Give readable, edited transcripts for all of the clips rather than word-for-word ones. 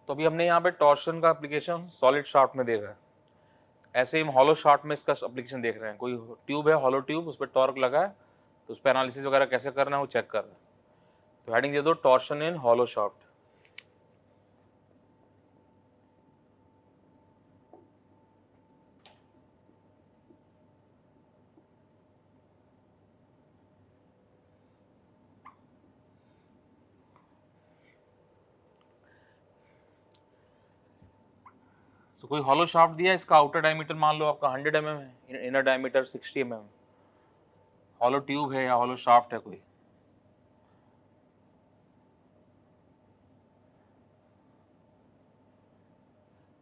तो अभी हमने यहाँ पे टॉर्शन का एप्लीकेशन सॉलिड शाफ्ट में देखा है, ऐसे ही हम हॉलो शाफ्ट में इसका एप्लीकेशन देख रहे हैं। कोई ट्यूब है, हॉलो ट्यूब, उस पर टॉर्क लगा है, तो उस पर एनालिसिस वगैरह कैसे करना है वो चेक कर रहे हैं। तो हेडिंग दे दो टॉर्शन इन हॉलो शाफ्ट। तो कोई हॉलो शाफ्ट दिया, इसका आउटर डायमीटर मान लो आपका 100 mm है, inner diameter 60 mm। Hollow tube है या हॉलो शाफ्ट है कोई,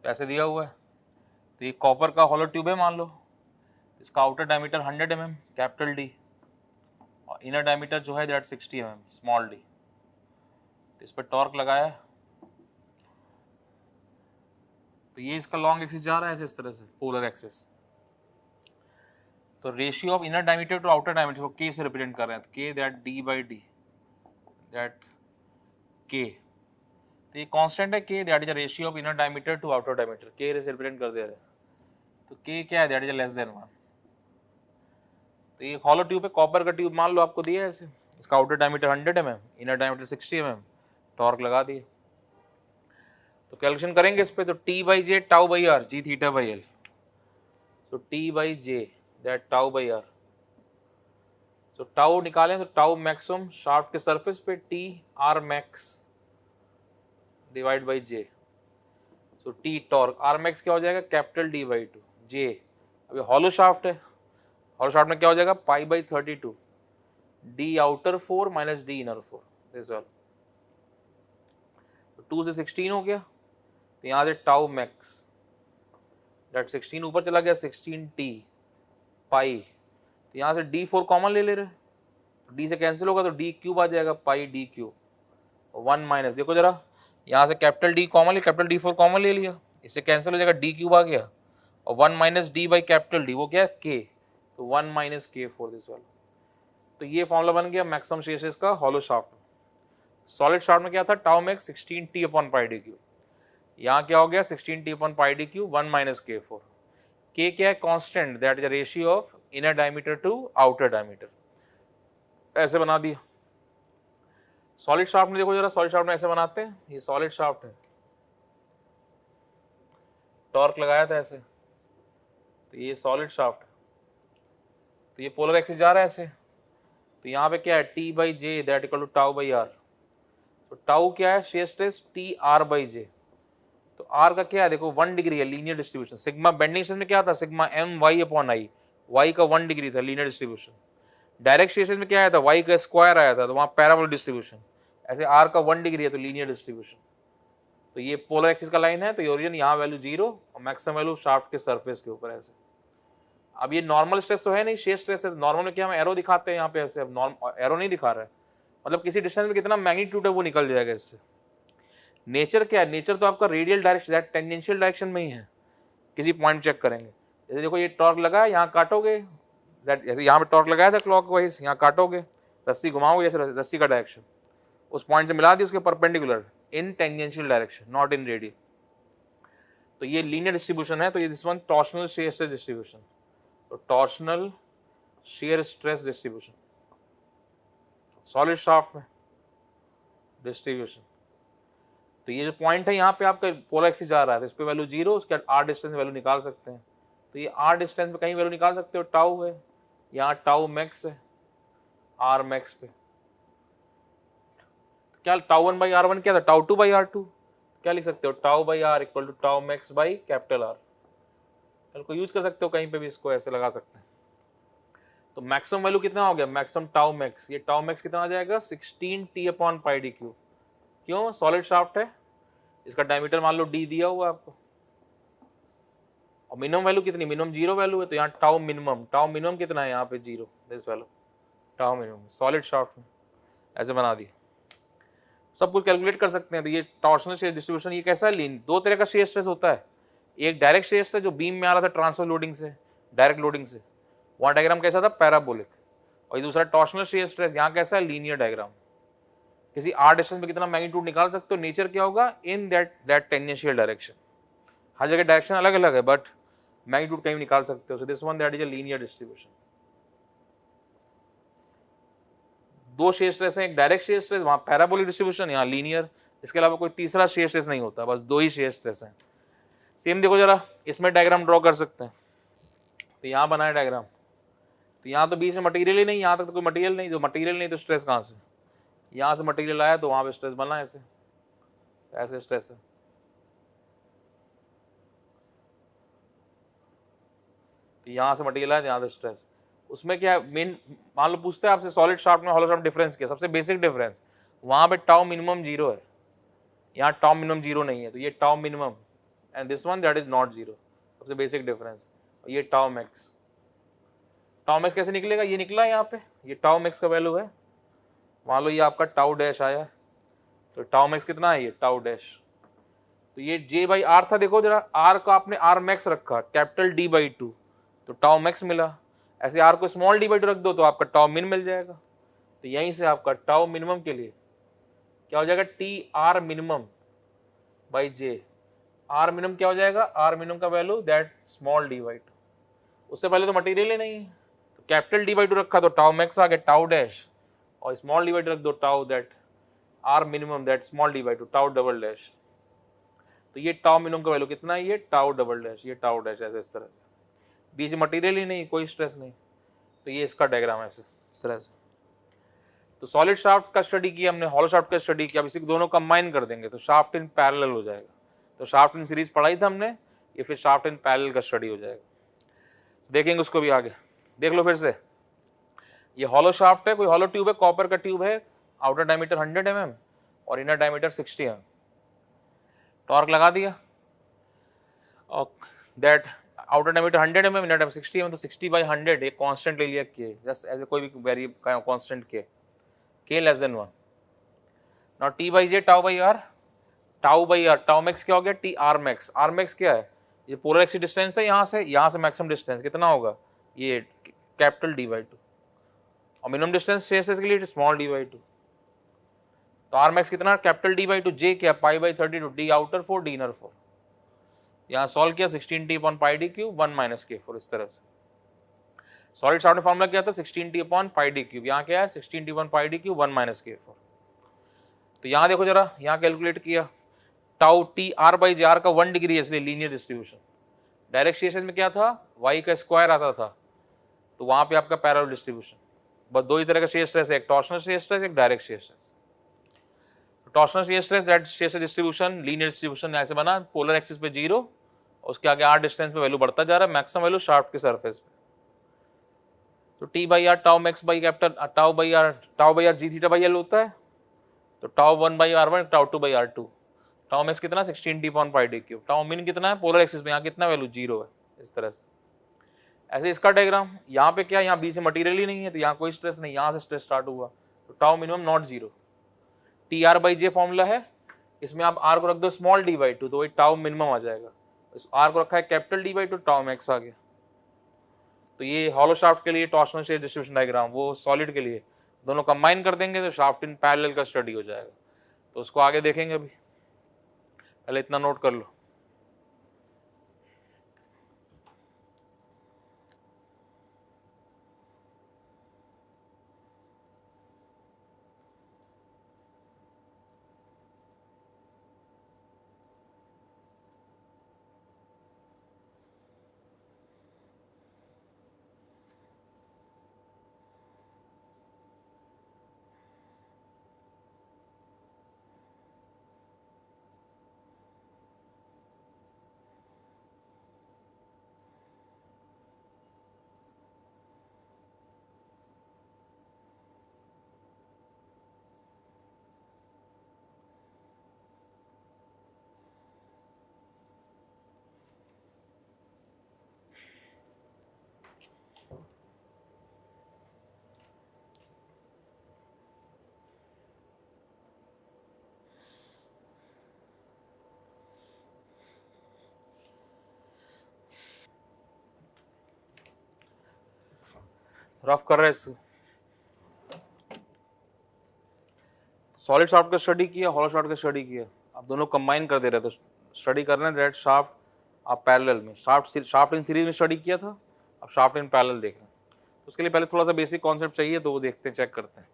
ऐसे दिया हुआ है। तो ये कॉपर का हॉलो ट्यूब है मान लो, इसका outer diameter 100 mm capital D, और इनर डायमीटर जो है दैट 60 mm स्मॉल डी। तो इस पर टॉर्क लगाया है, तो ये इसका लॉन्ग एक्सिस जा रहा है इस तरह से, पोलर एक्सिस। तो ratio of inner diameter to outer diameter को के से रिप्रेजेंट कर रहे हैं, तो K that d by d that K. तो ये कांस्टेंट है K, that is the ratio of inner diameter to outer diameter, K से रिप्रेजेंट कर दे रहे हैं। तो के क्या है, दैट इज लेस देन 1। तो ये हॉलो ट्यूब है, कॉपर का ट्यूब मान लो आपको दिया है ऐसे, इसका outer diameter 100 mm, inner diameter 60 mm, torque लगा दिए। तो कैलकुलेशन करेंगे इस पे, तो T by J tau by R G theta by L. तो T by J that tau by R, तो टाउ निकालें तो टाउ मैक्सिमम शाफ्ट के सरफेस पे, T R max divide by J. तो टी टॉर्क, आर मैक्स क्या हो जाएगा कैपिटल डी बाई 2 जे। अभी हॉलो शाफ्ट है, हॉलो शाफ्ट में क्या हो जाएगा pi by 32 D outer 4 minus D inner 4 this वाला। तो 2 से 16 हो गया, तो यहाँ से टाउ मैक्स दैट 16 ऊपर चला गया 16 टी पाई, तो यहाँ से डी 4 कॉमन ले रहे, तो डी से कैंसिल होगा तो डी क्यूब आ जाएगा पाई डी क्यूब 1 माइनस, देखो जरा यहाँ से कैपिटल डी कॉमन ले, कैपिटल डी 4 कॉमन ले लिया, इससे कैंसिल हो जाएगा डी क्यूब आ गया, और 1 minus D by capital D वो क्या है के, तो 1 माइनस के 4 दिस वाला। तो ये फॉर्मूला बन गया मैक्सिमम शेयर स्ट्रेस का हॉलो शाफ्ट में। सॉलिड शाफ्ट में क्या था, tau max 16 T upon pi D cube, यहाँ क्या हो गया 16 T upon pi D cube 1 minus K 4। K क्या है constant, that is a ratio of inner diameter to outer diameter, ऐसे बना दिया। सॉलिड शाफ्ट में देखो जरा, सॉलिड शाफ्ट में ऐसे बनाते हैं, ये सॉलिड शाफ्ट है, टॉर्क लगाया था ऐसे, तो ये सॉलिड शाफ्ट, तो ये पोलर एक्सिस जा रहा है ऐसे, तो यहाँ पे क्या है T by J that equal to tau by R. तो टाउ क्या है shear stress T R by J, तो आर का क्या है देखो 1 डिग्री है, linear distribution. Sigma bending stress में क्या था, sigma M Y upon I, Y का 1 डिग्री था, linear distribution. Direct shear stress में क्या आया था, वाई का स्क्वायर आया था, तो वहाँ पैराबोलिक डिस्ट्रीब्यूशन। ऐसे आर का 1 डिग्री है तो लीनियर डिस्ट्रीब्यूशन। तो ये पोलर एक्सिस का लाइन है, तो ये ओरिजिन यहाँ वैल्यू 0 और मैक्सिमम वैल्यू शाफ्ट के सरफेस के ऊपर ऐसे। अब ये नॉर्मल स्ट्रेस तो है नहीं, शेयर स्ट्रेस है। नॉर्मल में क्या हम एरो दिखाते हैं यहाँ पे ऐसे, अब एरो नहीं दिखा रहा है, मतलब किसी डिस्टेंस में कितना मैग्नीट्यूड है वो निकल जाएगा इससे। नेचर क्या है, नेचर तो आपका रेडियल डायरेक्शन टेंजेंशियल डायरेक्शन में ही है। किसी पॉइंट चेक करेंगे, जैसे देखो ये टॉर्क लगा है, यहाँ काटोगे, जैसे यहाँ पे टॉर्क लगाया था क्लॉक वाइज, यहाँ काटोगे, रस्सी घुमाओगे जैसे रस्सी का डायरेक्शन उस पॉइंट से मिला दी उसके perpendicular in tangential direction not in radial. तो ये लीनियर डिस्ट्रीब्यूशन है, तो ये this one torsional shear stress distribution. तो torsional shear stress distribution solid shaft में डिस्ट्रीब्यूशन। तो ये जो पॉइंट है यहाँ पे आपका पोलर एक्सिस जा रहा है, तो इस पे वैल्यू 0, उसके बाद आर डिस्टेंस वैल्यू निकाल सकते हैं। तो ये आर डिस्टेंस पे कहीं वैल्यू निकाल सकते हो, टाउ है, यहाँ टाउ मैक्स है आर मैक्स पे, क्या टाउ 1 बाई आर 1 क्या था, टाउ 2 बाई आर 2, क्या लिख सकते हो tau by are equal to tau max by capital R. को यूज कर सकते हो कहीं पे भी, इसको ऐसे लगा सकते हैं। तो मैक्सिमम वैल्यू कितना हो गया, मैक्सिमम टाउ मैक्स, ये टाउ मैक्स कितना आ जाएगा 16 T upon pi D cube. क्यों, सॉलिड शाफ्ट है, इसका डायमीटर मान लो डी दिया हुआ आपको, और मिनिमम वैल्यू कितनी, मिनिमम 0 वैल्यू है, तो यहाँ टाउ मिनिमम कितना है यहाँ पे 0 this value tau minimum solid shaft में, ऐसे बना दिया। सब कुछ कैलकुलेट कर सकते हैं। तो ये टॉर्शनल शेयर डिस्ट्रीब्यूशन ये कैसा है, लीन, दो तरह का शेयर स्ट्रेस होता है, एक डायरेक्ट शेयर स्ट्रेस जो बीम में आ रहा था ट्रांसफर लोडिंग से, डायरेक्ट लोडिंग से, वहाँ डायग्राम कैसा था पैराबोलिक, और ये दूसरा टॉर्शनल शेयर स्ट्रेस, यहाँ कैसा है लीनियर डायग्राम। किसी आर डिस्टेंस में कितना मैग्नीट्यूड निकाल सकते हो, नेचर क्या होगा, इन दैट टेंजेंशियल डायरेक्शन। हर जगह डायरेक्शन अलग अलग है बट मैग्नीट्यूड कहीं भी निकाल सकते हो। सो this one that is a linear distribution. दो शेयर स्ट्रेस है, एक डायरेक्ट शेयर स्ट्रेस, वहां पैराबोलिक डिस्ट्रीब्यूशन, यहाँ लीनियर। इसके अलावा कोई तीसरा शेयर स्ट्रेस नहीं होता, बस दो ही शेयर स्ट्रेस है। सेम देखो जरा, इसमें डायग्राम ड्रॉ कर सकते हैं। तो यहाँ बनाए डायग्राम, तो यहाँ तो बीच में मटेरियल ही नहीं, यहाँ तक तो कोई मटेरियल नहीं, जो मटेरियल नहीं तो स्ट्रेस कहाँ से, यहाँ से मटेरियल आया तो वहां पे स्ट्रेस बना, ऐसे ऐसे स्ट्रेस है। तो यहाँ से मटेरियल आया, यहाँ से स्ट्रेस। उसमें क्या मेन, मान लो पूछते हैं आपसे सॉलिड शाफ्ट में हॉलो शाफ्ट डिफरेंस क्या, सबसे बेसिक डिफरेंस, वहां पे टाउ मिनिमम 0 है, यहाँ टाउ मिनिमम 0 नहीं है, तो ये tau minimum and this one that is not 0, सबसे बेसिक डिफरेंस। ये टाउ मैक्स, टाउ मैक्स कैसे निकलेगा, ये निकला है यहाँ पे, ये टाउ मैक्स का वैल्यू है। मान लो ये आपका टाउ डैश आया, तो टाउ मैक्स कितना है, ये टाउ डैश। तो ये जे बाई आर था, देखो जरा, आर का आपने आर मैक्स रखा कैपिटल डी बाई 2, तो टाउ मैक्स मिला। ऐसे आर को स्मॉल डी बाई 2 रख दो तो आपका टाउ मिन मिल जाएगा। तो यहीं से आपका टाउ मिनिमम के लिए क्या हो जाएगा, T R minimum by J. R minimum क्या हो जाएगा, आर मिनिमम का value that small D by 2। उससे पहले तो मटेरियल ही नहीं है, तो कैपिटल डी बाई 2 रखा तो टाउ मैक्स आ गया, टाउ डैश, और स्मॉल डी बाई 2 रख दो, tau that R minimum that small D by 2, tau double dash. तो ये टाउ मिनिमम का वैल्यू कितना है, ये टाउ डबल डैश, ये टाउ डैश, ऐसे इस तरह से, बीच मटेरियल ही नहीं, कोई स्ट्रेस नहीं। तो ये इसका डायग्राम ऐसे इस तरह से। तो सॉलिड शाफ्ट का स्टडी किया हमने, हॉलो शाफ्ट का स्टडी किया, अब इसी दोनों कंबाइन कर देंगे तो शाफ्ट इन पैरेलल हो जाएगा। तो शाफ्ट इन सीरीज पढ़ाई था हमने, ये फिर शाफ्ट इन पैरेलल का स्टडी हो जाएगा, देखेंगे उसको भी आगे। देख लो फिर से, ये हॉलो शाफ्ट है, कोई हॉलो ट्यूब है, कॉपर का ट्यूब है, आउटर डायमीटर 100 mm और इनर डायमीटर 60 mm। टॉर्क लगा दिया, और that outer diameter 100 mm, inner diameter 60 mm, तो 60 बाई 100 एक कांस्टेंट ले लिया के, जस्ट एज कोई भी variable constant K less than 1। Now T by J tau by R, tau by R, tau max क्या हो गया, T R max. R max क्या है, ये पोलर एक्सिस डिस्टेंस है, यहाँ से मैक्सिमम डिस्टेंस कितना होगा, ये कैपिटल डी बाई 2, और मिनिमम डिस्टेंस शेयर के लिए स्मॉल डी बाई 2। तो आर मैक्स कितना, कैपिटल डी बाई 2, जे क्या, pi by 32, D outer 4, D inner 4। यहाँ सॉल्व किया 16t upon pi D cube 1 minus K 4, इस तरह से। सॉलिड शाफ्ट में फॉर्मूला क्या था, 16t upon pi D cube, यहाँ क्या है 16t upon pi D cube 1 minus K 4। तो यहाँ देखो जरा, यहाँ कैलकुलेट किया, tau T R by J, R का 1 डिग्री है इसलिए लीनियर डिस्ट्रीब्यूशन। डायरेक्ट शेयर में क्या था, वाई का स्क्वायर आता था, तो वहां पे आपका पैरेलल डिस्ट्रीब्यूशन। बस दो ही तरह का शेयर स्ट्रेस है, एक टॉर्शनल शेयर स्ट्रेस, एक direct shear stress. Torsional shear stress that share stress distribution, linear distribution ऐसे बना, पोलर एक्सिस पे 0, उसके आगे आर डिस्टेंस पे वैल्यू बढ़ता जा रहा है, मैक्सिमम वैल्यू शाफ्ट के सरफेस पे। तो T by R tau max by capital tau by R G theta by L होता है, तो tau 1 by R 1, tau 2 by R 2। Tau max कितना 16t upon pi D cube, tau min कितना है polar axis में, यहाँ कितना value 0 है, इस तरह से। ऐसे इसका डायग्राम, यहाँ पे क्या, यहाँ बीच से मटेरियल ही नहीं है, तो यहाँ कोई स्ट्रेस नहीं, यहाँ से स्ट्रेस स्टार्ट हुआ, तो tau minimum not 0। T R by J formula है, इसमें आप आर को रख दो स्मॉल डी बाई 2, तो वही टाउ मिनिमम आ जाएगा। इस आर को रखा है capital D by 2, tau max आ गया। तो ये हॉलो शाफ्ट के लिए टॉर्शनल शेयर डिस्ट्रीब्यूशन डायग्राम, वो सॉलिड के लिए, दोनों कंबाइन कर देंगे तो शाफ्ट इन पैरेलल का स्टडी हो जाएगा। तो उसको आगे देखेंगे, अभी पहले इतना नोट कर लो। रफ कर रहे हैं, सॉलिड शाफ्ट का स्टडी किया, हॉलो शाफ्ट का स्टडी किया, अब दोनों कंबाइन कर दे रहे, तो स्टडी कर रहे हैं दैट शाफ्ट आप पैरेलल में, शाफ्ट इन सीरीज में स्टडी किया था, अब शाफ्ट इन पैरेलल देख रहे हैं। तो उसके लिए पहले थोड़ा सा बेसिक कॉन्सेप्ट चाहिए, तो वो देखते हैं, चेक करते हैं।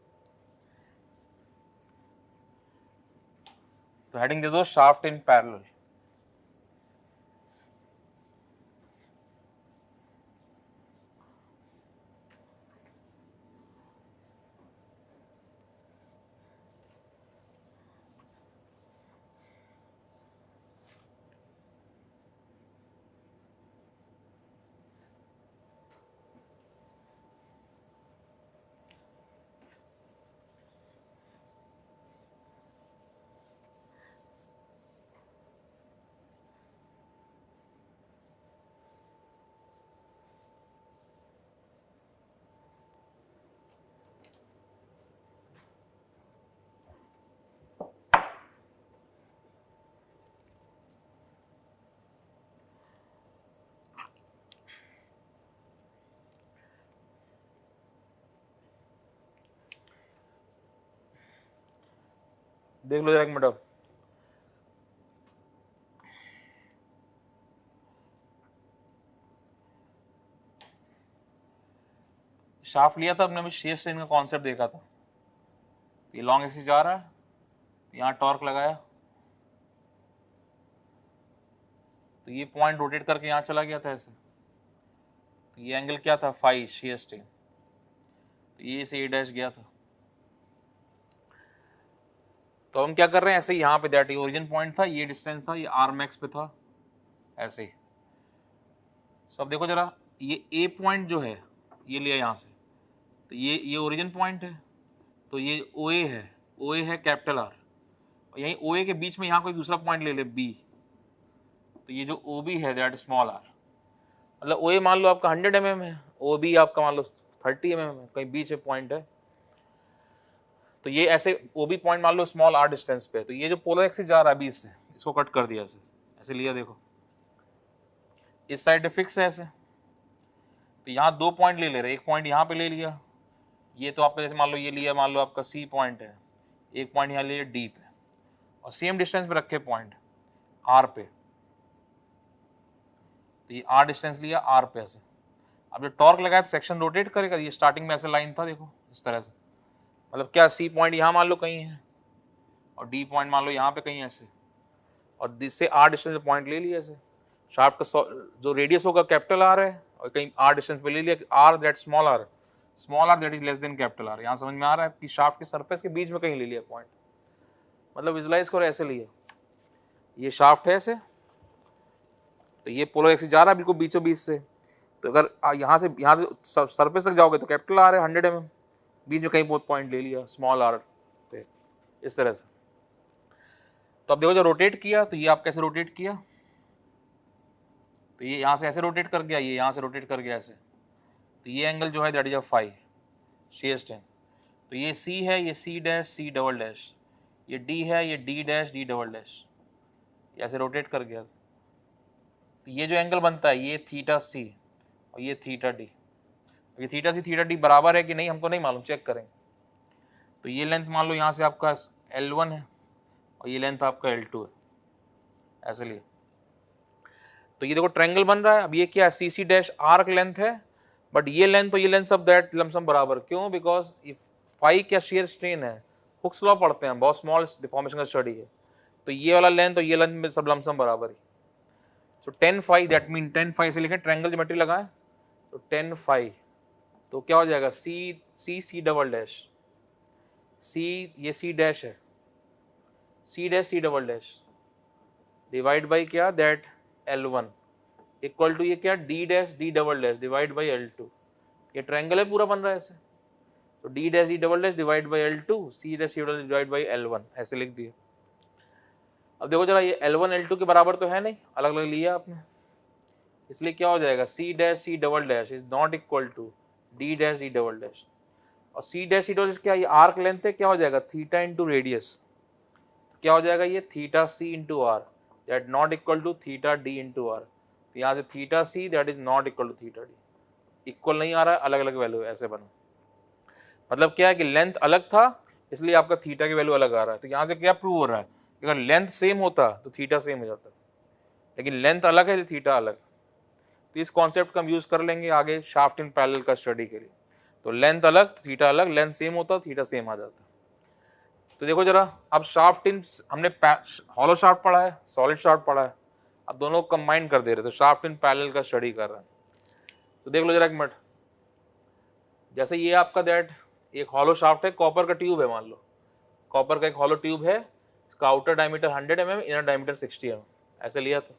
तो हेडिंग दे दो शाफ्ट इन पैरेलल। देख लो जरा एक मिनट। शाफ्ट लिया था, अपने अभी शेयर स्ट्रेन का कॉन्सेप्ट देखा था। ये लॉन्ग एक्सिस जा रहा है, यहाँ टॉर्क लगाया, तो ये पॉइंट रोटेट करके यहाँ चला गया था ऐसे, तो ये एंगल क्या था, फाई शेयर स्ट्रेन, तो ये से ए डैश गया था। तो हम क्या कर रहे हैं, ऐसे यहाँ पे दैट ये ओरिजिन पॉइंट था, ये डिस्टेंस था, ये आर मैक्स पे था ऐसे ही। तो अब देखो जरा, ये ए पॉइंट जो है ये लिया यहाँ से, तो ये ओरिजिन पॉइंट है, तो ये ओ ए है, ओ ए है कैपिटल आर, और यहीं ओ ए के बीच में यहाँ कोई दूसरा पॉइंट ले ले बी, तो ये जो ओ बी है दैट स्मॉल आर, मतलब ओ ए मान लो आपका 100 mm है, ओ बी आपका मान लो 30 mm है, कहीं बीच में पॉइंट है, तो ये ऐसे ओ बी पॉइंट मान लो स्मॉल आर डिस्टेंस पे, तो ये जो पोलर एक्सिस जा रहा है बीच से, इसको कट कर दिया ऐसे, ऐसे लिया, देखो इस साइड फिक्स है ऐसे, तो यहाँ 2 पॉइंट ले रहे, एक पॉइंट यहाँ पे ले लिया, ये तो आपका जैसे मान लो ये लिया, मान लो आपका सी पॉइंट है, एक पॉइंट यहाँ ले लिया डी पे, और सेम डिस्टेंस पे रखे पॉइंट आर पे, तो ये आर डिस्टेंस लिया आर पे ऐसे। अब जो टॉर्क लगाया तो सेक्शन रोटेट करेगा, ये स्टार्टिंग में ऐसे लाइन था, देखो इस तरह से, मतलब क्या सी पॉइंट यहाँ मान लो कहीं है, और डी पॉइंट मान लो यहाँ पे कहीं ऐसे, और जिससे आर डिस्टेंस पे पॉइंट ले लिया ऐसे। शाफ्ट का जो रेडियस होगा कैपिटल आर है, और कहीं आर डिस्टेंस पे ले लिया, R that small R that is less than capital R. यहाँ समझ में आ रहा है कि शाफ्ट के सरफेस के बीच में कहीं ले लिया पॉइंट, मतलब विजुलाइज करो ऐसे लिया, ये शाफ्ट है ऐसे, तो ये पोलर एक्सिस जा रहा है बिल्कुल बीचों बीच से, तो अगर यहाँ से सरफेस तक जाओगे तो कैपिटल आर है 100 mm, बीच में कहीं बहुत पॉइंट ले लिया स्मॉल आर पे, इस तरह से। तो अब देखो, जो रोटेट किया, तो ये आप कैसे रोटेट किया, तो ये यहाँ से ऐसे रोटेट कर गया, ये यहाँ से रोटेट कर गया ऐसे, तो ये एंगल जो है that is a phi shear strain. तो ये सी है, ये C dash C double dash, ये डी है, ये D dash D double dash, ऐसे रोटेट कर गया, तो ये जो एंगल बनता है ये थीटा सी और ये थीटा डी, ये थीटा सी थीटा डी बराबर है कि नहीं हमको नहीं मालूम, चेक करेंगे। तो ये लेंथ मान लो यहाँ से आपका L1 है, और ये लेंथ आपका L2 है, ऐसे लिए। तो ये देखो ट्रायंगल बन रहा है। अब ये क्या है, सी सी डैश आर्क लेंथ है, बट ये लेंथ तो ये लेंथ सब दैट लमसम बराबर, क्यों, बिकॉज फाई क्या शेयर स्ट्रेन है, हुक्स लॉ पढ़ते हैं, बहुत स्मॉल डिफॉर्मेशन का स्टडी है, तो ये वाला लेंथ और ये लेंथ में सब लमसम बराबर ही। सो 10 फाई दैट मीन 10 फाई से लिखें, ट्रायंगल ज्योमेट्री लगाएं, तो 10 फाई, तो क्या हो जाएगा, सी सी सी डबल डैश, सी ये सी डैश है, C dash C double dash divide by क्या दैट L1 इक्वल टू ये क्या D dash D double dash divide by L2। ये ट्रायंगल है पूरा बन रहा है ऐसे, तो D dash D double dash divide by L2, C dash C double dash divide by L1, ऐसे लिख दिया। अब देखो जरा, ये L1 L2 के बराबर तो है नहीं, अलग अलग लिया आपने, इसलिए क्या हो जाएगा, C dash C double dash is not equal to D dash D double dash, और C dash C double dash क्या, ये आर्क लेंथ है, क्या हो जाएगा थीटा इंटू रेडियस, क्या हो जाएगा ये theta C into R that not equal to theta D into R. तो यहाँ से theta C that is not equal to theta D, equal नहीं आ रहा है, अलग अलग वैल्यू ऐसे बना। मतलब क्या है कि लेंथ अलग था, इसलिए आपका थीटा की वैल्यू अलग आ रहा है। तो यहाँ से क्या प्रूव हो रहा है, अगर लेंथ सेम होता तो थीटा सेम हो जाता, लेकिन लेंथ अलग है, थीटा अलग। तो इस कॉन्सेप्ट का हम यूज कर लेंगे आगे शाफ्ट इन पैरेलल का स्टडी के लिए। तो लेंथ अलग, थीटा अलग, लेंथ सेम होता, थीटा सेम आ जाता। तो देखो जरा, अब शाफ्ट इन, हमने हॉलो शाफ्ट पढ़ा है, सॉलिड शाफ्ट पढ़ा है, अब दोनों कंबाइन कर दे रहे, तो शाफ्ट इन पैरेलल का स्टडी कर रहे हैं। तो देख लो जरा एक मिनट, जैसे ये आपका दैट एक हॉलो शाफ्ट है, कॉपर का ट्यूब है, मान लो कॉपर का एक हॉलो ट्यूब है, इसका outer diameter 100 mm, inner diameter 60 mm, ऐसे लिया था।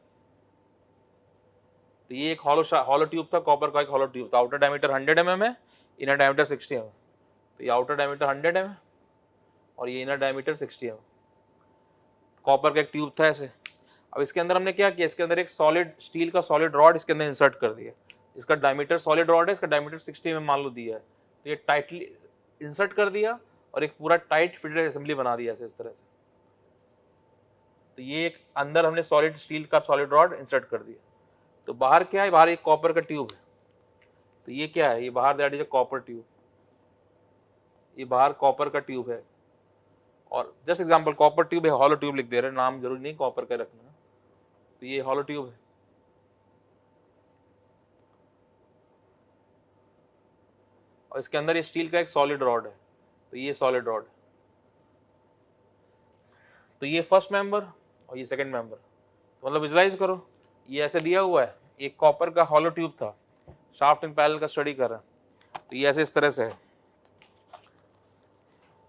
तो ये एक हॉलो ट्यूब था, कॉपर का एक हॉलो ट्यूब था, आउटर डायमीटर 100 mm है, इनर डायमीटर 60 mm। तो ये आउटर डायमीटर 100 mm और ये इनर डायमीटर 60 mm, कॉपर का एक ट्यूब था ऐसे। अब इसके अंदर हमने क्या किया, इसके अंदर एक सॉलिड स्टील का सॉलिड रॉड इसके अंदर इंसर्ट कर दिया। इसका डायमीटर सॉलिड रॉड है, इसका डायमीटर 60 mm मान लो दिया है, तो ये टाइटली इंसर्ट कर दिया और एक पूरा टाइट फिटेड असेंबली बना दिया ऐसे, इस तरह से। तो ये एक अंदर हमने सॉलिड स्टील का सॉलिड रॉड इंसर्ट कर दिया। तो बाहर क्या है, बाहर एक कॉपर का ट्यूब है। तो ये क्या है, ये बाहर that is a copper tube, ये बाहर कॉपर का ट्यूब है। और जस्ट एग्जांपल कॉपर ट्यूब है, हॉलो ट्यूब लिख दे रहे हैं, नाम जरूरी नहीं कॉपर का रखना। तो ये हॉलो ट्यूब है, और इसके अंदर ये स्टील का एक सॉलिड रॉड है। तो ये सॉलिड रॉड, तो ये फर्स्ट मेंबर और ये सेकंड मेंबर। तो मतलब विजुलाइज करो, ये ऐसे दिया हुआ है, एक कॉपर का हॉलो ट्यूब था, शाफ्ट इन पैरेलल का स्टडी कर रहा है। तो ये ऐसे इस तरह से है।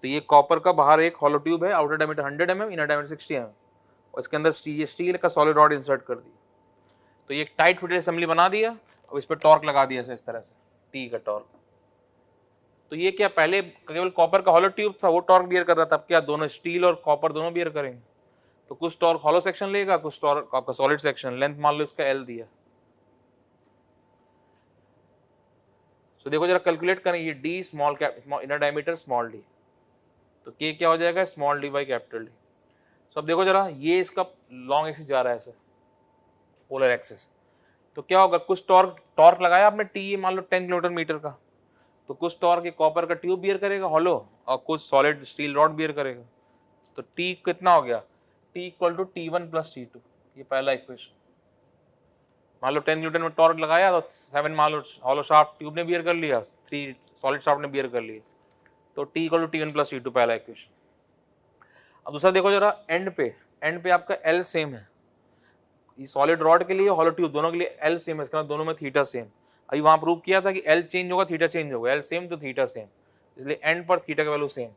तो ये कॉपर का बाहर एक हॉलो ट्यूब है, outer diameter 100 mm, inner diameter 60 mm, और इसके अंदर ये स्टील का सॉलिड रॉड इंसर्ट कर दिया। तो ये एक टाइट फिटेड असेंबली बना दिया और इस पर टॉर्क लगा दिया इस तरह से, टी का टॉर्क। तो ये क्या, पहले केवल कॉपर का हॉलो ट्यूब था, वो टॉर्क बियर कर रहा था, अब क्या दोनों स्टील और कॉपर दोनों बियर करेंगे। तो कुछ टॉर्क हॉलो सेक्शन लेगा, कुछ टॉर्क आपका सॉलिड सेक्शन। लेंथ मान लो इसका एल दिया। तो देखो जरा कैलकुलेट करें, ये D small inner diameter small D, तो के क्या हो जाएगा, small D by capital D. So अब देखो जरा, ये इसका लॉन्ग एक्सिस जा रहा है ऐसे, पोलर एक्सिस। तो क्या होगा, कुछ टॉर्क लगाया आपने टी, मान लो 10 किलोमीटर मीटर का, तो कुछ टॉर्क कॉपर का ट्यूब बियर करेगा हॉलो, और कुछ सॉलिड स्टील रॉड बियर करेगा। तो टी कितना हो गया, T equal to T1 plus T2, ये पहला इक्वेशन। मान लो 10 न्यूटन में टॉर्क लगाया तो 7 मान लो हॉलो शाफ्ट ट्यूब ने बियर कर लिया, 3 सॉलिड शाफ्ट ने बियर कर लिया। तो T equal to T1 plus T2 पहला इक्वेशन। अब दूसरा देखो जरा, एंड पे आपका L सेम है, ये सॉलिड रॉड के लिए हॉलो ट्यूब दोनों के लिए L सेम है, इसका दोनों में थीटा सेम। अभी वहां प्रूव किया था कि L चेंज होगा थीटा चेंज होगा, L सेम तो थीटा सेम, इसलिए एंड पर थीटा का वैल्यू सेम।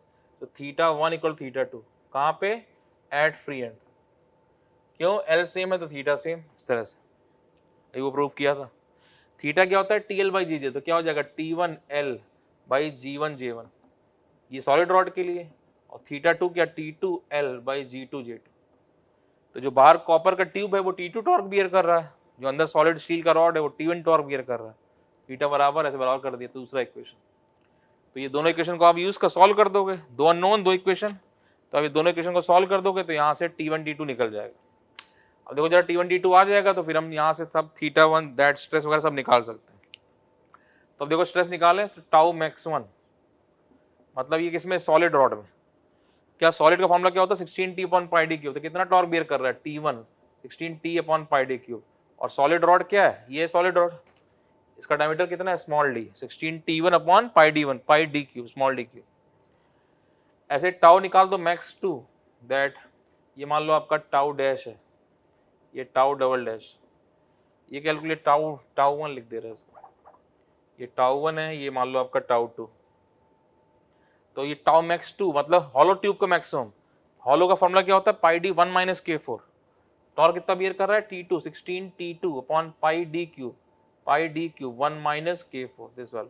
तो θ1 इक्वल θ2 कहाँ पे, एट फ्री एंड। क्यों, L सेम है तो थीटा सेम, इस तरह से अभी वो प्रूव किया था। थीटा क्या होता है, TL बाई GJ, तो क्या हो जाएगा T1L बाई G1J1, ये सॉलिड रॉड के लिए। और θ2 क्या, T2L बाई G2J2। तो जो बाहर कॉपर का ट्यूब है वो T2 टॉर्क बियर कर रहा है, जो अंदर सॉलिड स्टील का रॉड है वो T1 टॉर्क बियर कर रहा है। थीटा बराबर ऐसे बराबर कर दिया, तो दूसरा इक्वेशन। तो ये दोनों इक्वेशन को आप यूज कर सॉल्व कर दोगे, दो अननोन दो इक्वेशन, तो अभी दोनों इक्वेशन को सॉल्व कर दोगे तो यहाँ से T1 T2 निकल जाएगा। अब देखो जरा T1 T2 आ जाएगा तो फिर हम यहाँ से सब θ1 दैट स्ट्रेस वगैरह सब निकाल सकते हैं। तो अब देखो स्ट्रेस निकालें तो टाउ मैक्स 1, मतलब ये किसमें, सॉलिड रॉड में। क्या सॉलिड का फॉर्मूला क्या होता है, 16T upon pi D cube. तो कितना टॉर्क बियर कर रहा है, T1 16T upon pi D cube. और सॉलिड रॉड क्या है, ये सॉलिड रॉड, इसका डायमीटर कितना है, small D, 16T1 upon pi D1, pi D cube, small D cube. ऐसे टाउ निकाल दो मैक्स 2, दैट ये मान लो आपका टाउ डैश है, ये टाउ डबल डैश, ये कैलकुलेट टाउ 1 लिख दे रहे हैं इसको, ये टाउ 1 है, ये मान लो आपका टाउ 2। तो ये टाउ मैक्स 2 मतलब हॉलो ट्यूब का मैक्सिमम। हॉलो का फॉर्मूला क्या होता है, pi D 1 minus K4। Torque कितना बियर कर रहा है, T2 16T2 upon pi D cube, pi D cube 1 minus K4, this वाला।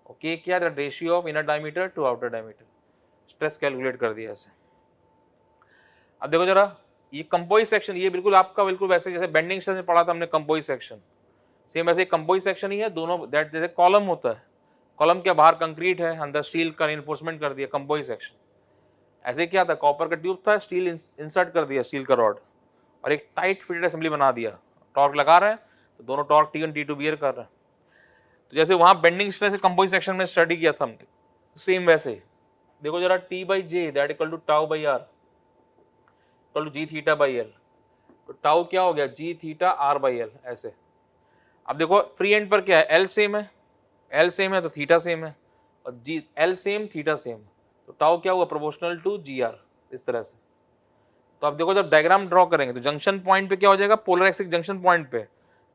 ओके, क्या है, ratio of inner diameter to outer diameter. Stress calculate कर दिया ऐसे। अब देखो जरा, ये कंपोजिट सेक्शन, ये बिल्कुल आपका बिल्कुल वैसे जैसे बेंडिंग स्ट्रेस में पढ़ा था हमने कंपोजिट सेक्शन, सेम ऐसे कंपोजिट सेक्शन ही है दोनों, दैट जैसे कॉलम होता है, कॉलम के बाहर कंक्रीट है, अंदर स्टील का रिइंफोर्समेंट कर दिया, कंपोजिट सेक्शन। ऐसे क्या था, कॉपर का ट्यूब था, स्टील इंसर्ट कर दिया, स्टील का रॉड, और एक टाइट फिटेड असेंबली बना दिया। टॉर्क लगा रहे हैं तो दोनों टॉर्क T1 T2 बियर कर रहे हैं। तो जैसे वहां बेंडिंग स्ट्रेस कंपोजिट सेक्शन में स्टडी किया था हमने, सेम वैसे देखो जरा T by J that equal to tau by are equal to G theta by L, तो टाउ क्या हो गया G theta R by L ऐसे। अब देखो फ्री एंड पर क्या है, एल सेम है, एल सेम है तो थीटा सेम है, और G L same theta same, तो टाउ क्या हुआ प्रोपोर्शनल टू जी आर इस तरह से। तो अब देखो जब डायग्राम ड्रॉ करेंगे तो जंक्शन पॉइंट पे क्या हो जाएगा, पोलर एक्सिस जंक्शन पॉइंट पे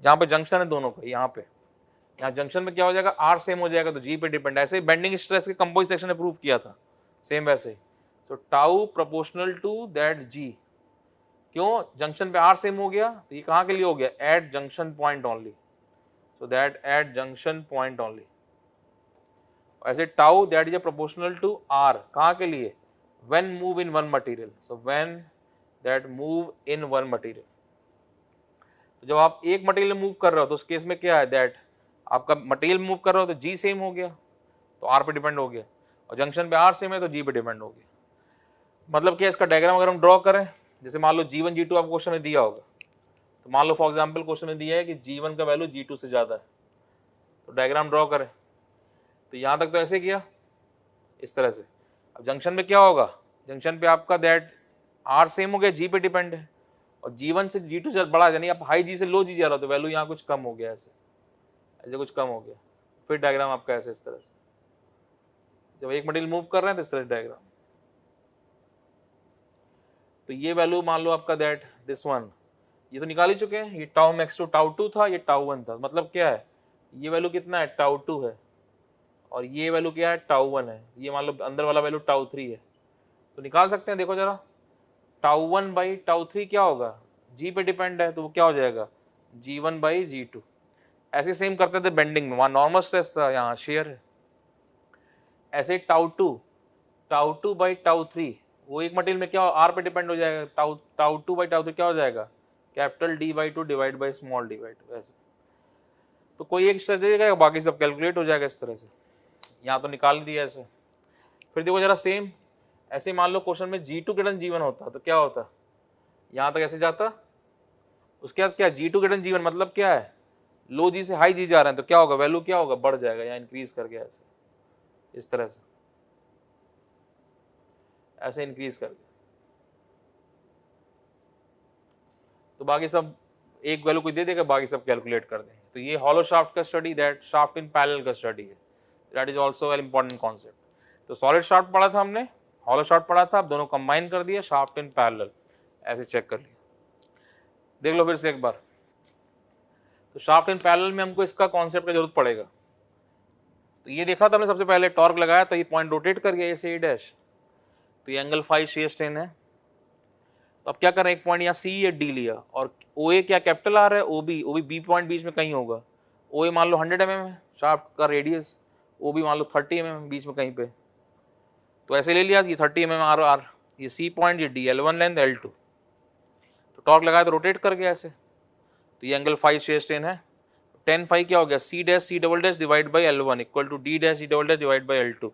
जहाँ पे जंक्शन है दोनों का, यहाँ पे यहाँ जंक्शन में क्या हो जाएगा आर सेम हो जाएगा तो जी पे डिपेंड। ऐसे ही बेंडिंग स्ट्रेस के कंपोजिट सेक्शन ने प्रूव किया था सेम वैसे ही। तो टाउ प्रोपोर्शनल टू दैट जी, क्यों जंक्शन पे आर सेम हो गया तो ये कहाँ के लिए हो गया at junction point only, so that at junction point only. ऐसे tau that is a proportional to R कहाँ के लिए, when move in one material, so when that move in one material. तो जब आप एक मटेरियल मूव कर रहे हो तो उस केस में क्या है दैट आपका मटेरियल मूव कर रहे हो तो जी सेम हो गया तो आर पे डिपेंड हो गया, और जंक्शन पे आर सेम है तो जी पे डिपेंड हो गया। मतलब क्या इसका डायग्राम अगर हम ड्रॉ करें, जैसे मान लो G1 G2 आपको क्वेश्चन में दिया होगा, तो मान लो फॉर एग्जांपल क्वेश्चन में दिया है कि G1 का वैल्यू G2 से ज्यादा है, तो डायग्राम ड्रॉ करें तो यहां तक तो ऐसे किया इस तरह से। अब जंक्शन में क्या होगा, जंक्शन पे आपका दैट आर सेम हो गया जी पे डिपेंड है, और G1 से G2 से बड़ा, यानी आप हाई जी से लो जी जा रहा हो तो वैल्यू यहाँ कुछ कम हो गया, ऐसे ऐसे कुछ कम हो गया, फिर डायग्राम आपका ऐसे इस तरह से। जब एक मटेरियल मूव कर रहे हैं तो इस तरह डायग्राम, तो ये वैल्यू मान लो आपका दैट दिस वन, ये तो निकाल ही चुके हैं, ये tau max two tau two था, ये टाउ वन था, मतलब क्या है ये वैल्यू कितना है टाउ टू है, और ये वैल्यू क्या है टाउ वन है, ये मान लो अंदर वाला वैल्यू टाउ थ्री है। तो निकाल सकते हैं, देखो जरा tau one by tau three क्या होगा, जी पे डिपेंड है तो वो क्या हो जाएगा G1 बाई G2। ऐसे सेम करते थे बेंडिंग में, वहां नॉर्मल स्ट्रेस था यहाँ शेयर है। ऐसे tau two by tau three, वो एक मटेरियल में क्या आर पे डिपेंड हो जाएगा, tau two by tau three क्या हो जाएगा capital D by two divide by small D by two ऐसे। तो कोई एक स्ट्रेस दे देगा बाकी सब कैलकुलेट हो जाएगा इस तरह से, यहाँ तो निकाल दिया ऐसे। फिर देखो जरा सेम ऐसे मान लो क्वेश्चन में G2 ग्रेटर G1 होता तो क्या होता, यहाँ तक ऐसे जाता, उसके बाद क्या G2 ग्रेटर G1 मतलब क्या है लो जी से हाई जी जा रहे हैं तो क्या होगा वैल्यू क्या होगा बढ़ जाएगा या इंक्रीज कर गया ऐसे इस तरह से, ऐसे इंक्रीज कर गया। तो बाकी सब एक वैल्यू कोई दे देगा बाकी सब कैलकुलेट कर देंगे। तो ये हॉलो शाफ्ट का study, that shaft in parallel का स्टडी है, that is also very important concept. तो सॉलिड शाफ्ट पढ़ा था हमने, हॉलो शाफ्ट पढ़ा था, अब दोनों कंबाइन कर दिया शाफ्ट इन पैरेलल, ऐसे चेक कर लिया। देख लो फिर से एक बार, तो शाफ्ट इन पैरेलल में हमको इसका कॉन्सेप्ट की जरूरत पड़ेगा। तो ये देखा था हमने सबसे पहले टॉर्क लगाया तो ये पॉइंट रोटेट कर गया ऐसे ए डैश, तो ये एंगल फाई शेयर स्ट्रेन है। तो अब क्या करें, एक पॉइंट यहाँ सी या डी लिया, और ओ ए क्या कैपिटल आर है, ओ बी बी पॉइंट बीच में कहीं होगा, ओ ए मान लो 100 mm है शाफ्ट का रेडियस, ओ बी मान लो 30 mm बीच में कहीं पे, तो ऐसे ले लिया ये 30 mm आर आर, ये सी पॉइंट, ये डी L1 लेंथ L2, तो टॉर्क लगाया तो रोटेट कर गया ऐसे, तो ये एंगल फाई शेयर स्ट्रेन है। टेन फाई क्या हो गया C dash C double dash divide by L1 equal to D dash D double dash divide by L2।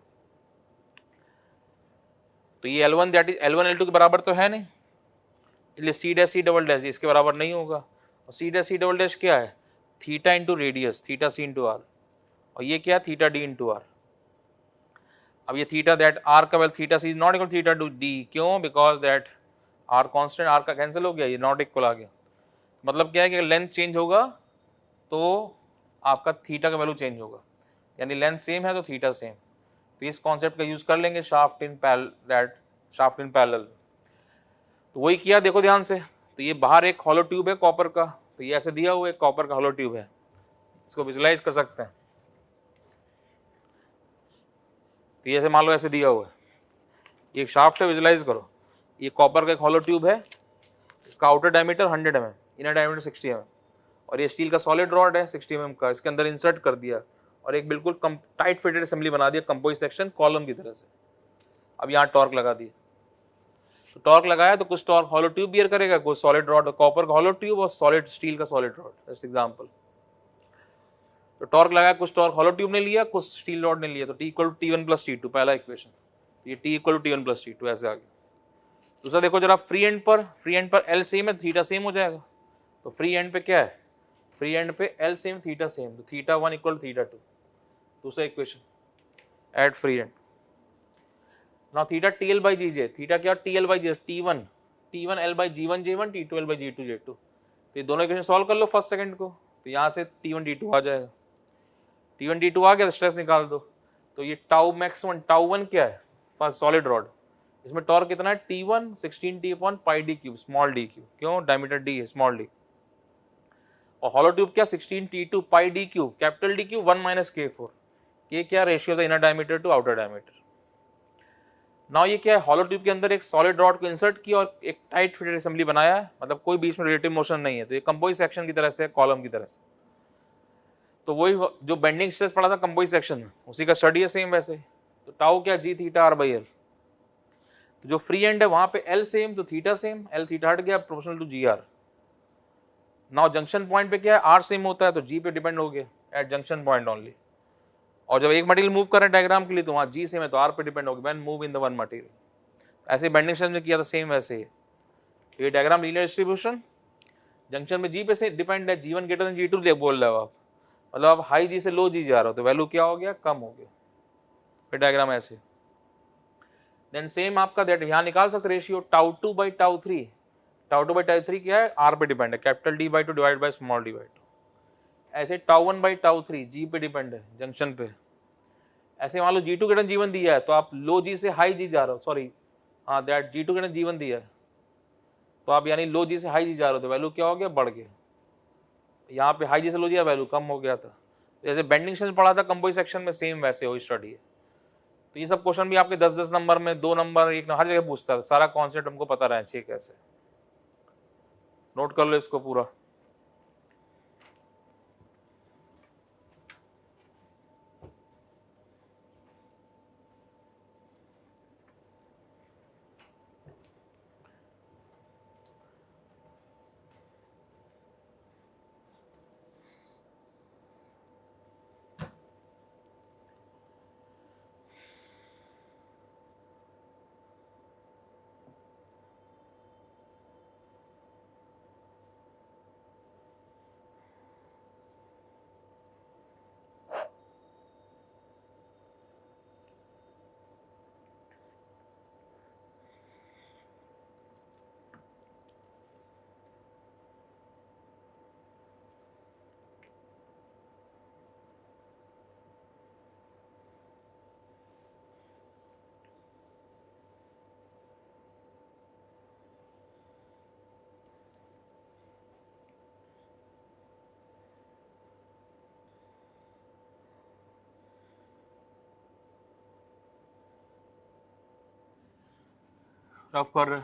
तो ये L1 that is L1 L2 के बराबर तो है नहीं, इसलिए C dash C double dash इसके बराबर नहीं होगा, और C dash C double dash क्या है theta into radius, theta C into R, और ये क्या है थीटा डी इंटू आर। अब ये थीटा दैट आर का value theta C is not equal theta to D, क्यों, because that R constant, R का कैंसिल हो गया, ये नॉट इक्वल आ गया। मतलब क्या है कि लेंथ चेंज होगा तो आपका थीटा का वैल्यू चेंज होगा, यानी लेंथ सेम है तो थीटा सेम। तो इस कॉन्सेप्ट का यूज कर लेंगे शाफ्ट इन पैरेलल। तो वही किया, देखो ध्यान से, तो ये बाहर एक हॉलो ट्यूब है कॉपर का, तो ये ऐसे दिया हुआ एक कॉपर का हॉलो ट्यूब है, इसको विजुलाइज कर सकते हैं। तो ये ऐसे मान लो ऐसे दिया हुआ है, ये एक शाफ्ट है, विजुलाइज करो, ये कॉपर का एक हॉलो ट्यूब है, इसका outer diameter 100 mm, inner diameter 60 mm, और ये स्टील का सॉलिड रॉड है 60 mm का, इसके अंदर इंसर्ट कर दिया और एक बिल्कुल टाइट फिटेड असेंबली बना दिया कंपोजिट सेक्शन कॉलम की तरह से। अब यहाँ टॉर्क लगा दिया, तो टॉर्क लगाया तो कुछ टॉर्क हॉलो ट्यूब बियर करेगा, कुछ सॉलिड रॉड, कॉपर का हॉलो ट्यूब और सॉलिड स्टील का सॉलिड रॉड, जस्ट एग्जांपल। तो टॉर्क लगाया, कुछ टॉर्क हॉलो ट्यूब ने लिया, कुछ स्टील रॉड ने लिया, तो T equal to T1 plus T2 पहला इक्वेशन, ये T equal to T1 plus T2 ऐसे आ गया। दूसरा देखो जरा, फ्री एंड पर L सेम है, थीटा सेम हो जाएगा, तो फ्री एंड पे क्या है, फ्री एंड पे L सेम थीटा सेम, तो थीटा 1 इक्वल टू थीटा 2, दूसरा equation at free end. Now theta TL by GJ, theta क्या TL by J, T1 L by G1 J1, T2 L by G2 J2। तो ये दोनों equation solve कर लो first second को, तो यहाँ से T1 D2 आ जाएगा, T1 D2 आ गया तो स्ट्रेस निकाल दो। तो ये टाउ मैक्सिमम, टाउ वन क्या है फर्स्ट सॉलिड रॉड, इसमें टॉर्क कितना है T1 16T upon pi D cube small D cube, क्यों डायमीटर D है स्मॉल डी, और हॉलो ट्यूब क्या 16T2 pi D cube capital D cube 1 minus K4, ये क्या रेशियो था inner diameter to outer diameter. Now ये क्या है, हॉलो ट्यूब के अंदर एक सॉलिड रॉड को इंसर्ट किया और एक टाइट फिटेड असेंबली बनाया है, मतलब कोई बीच में रिलेटिव मोशन नहीं है, तो ये कंपोजिट सेक्शन की तरह से, कॉलम की तरह से। तो वही जो बेंडिंग स्ट्रेस पड़ा था कंपोजिट सेक्शन में, उसी का स्टडी है सेम वैसे। तो टाउ क्या G theta R by L, तो जो फ्री एंड है वहां पे L सेम तो थीटा सेम, L थीटा हट गया proportional to GR। Now junction point पे क्या है R सेम होता है तो G पे डिपेंड हो गया एट जंक्शन पॉइंट ओनली, और जब एक मटेरियल मूव कर रहे हैं डायग्राम के लिए तो वहां G सेम है तो R पे डिपेंड होगा when move in the one material. ऐसे बेंडिंग स्ट्रेस में किया था सेम वैसे ही। ये डायग्राम लीनियर डिस्ट्रीब्यूशन, जंक्शन में G पे से डिपेंड है, G1 ग्रेटर देन G2 बोल रहे हो आप, मतलब आप हाई G से लो G जा रहे हो तो वैल्यू क्या हो गया, कम हो गया। फिर डायग्राम ऐसे, देन सेम आपका दैट यहाँ निकाल सकते ratio tau 2 by tau 3, tau 2 by tau 3 क्या है R पे डिपेंड है, capital D by 2 divide by small d by 2। ऐसे टाउ 1 बाई टाउ 3 G पे डिपेंड है जंक्शन पे। ऐसे मान लो G2 ग्रेटर G1 दिया है तो आप लो G से हाई G जा रहे हो, सॉरी हाँ दैट G2 ग्रेटर G1 दिया है तो आप यानी लो G से हाई G जा रहे हो तो वैल्यू क्या हो गया, बढ़ गया। यहाँ पे हाई G से लो G वैल्यू कम हो गया था। जैसे बेंडिंग स्ट्रेस पढ़ा था कंपोजिट सेक्शन में सेम वैसे हो स्टडी है। तो ये सब क्वेश्चन भी आपके 10-10 नंबर में, 2 नंबर, 1 नंबर हर जगह पूछता है, सारा कॉन्सेप्ट हमको पता रहना चाहिए कैसे। नोट कर लो इसको पूरा। रफ कर रहे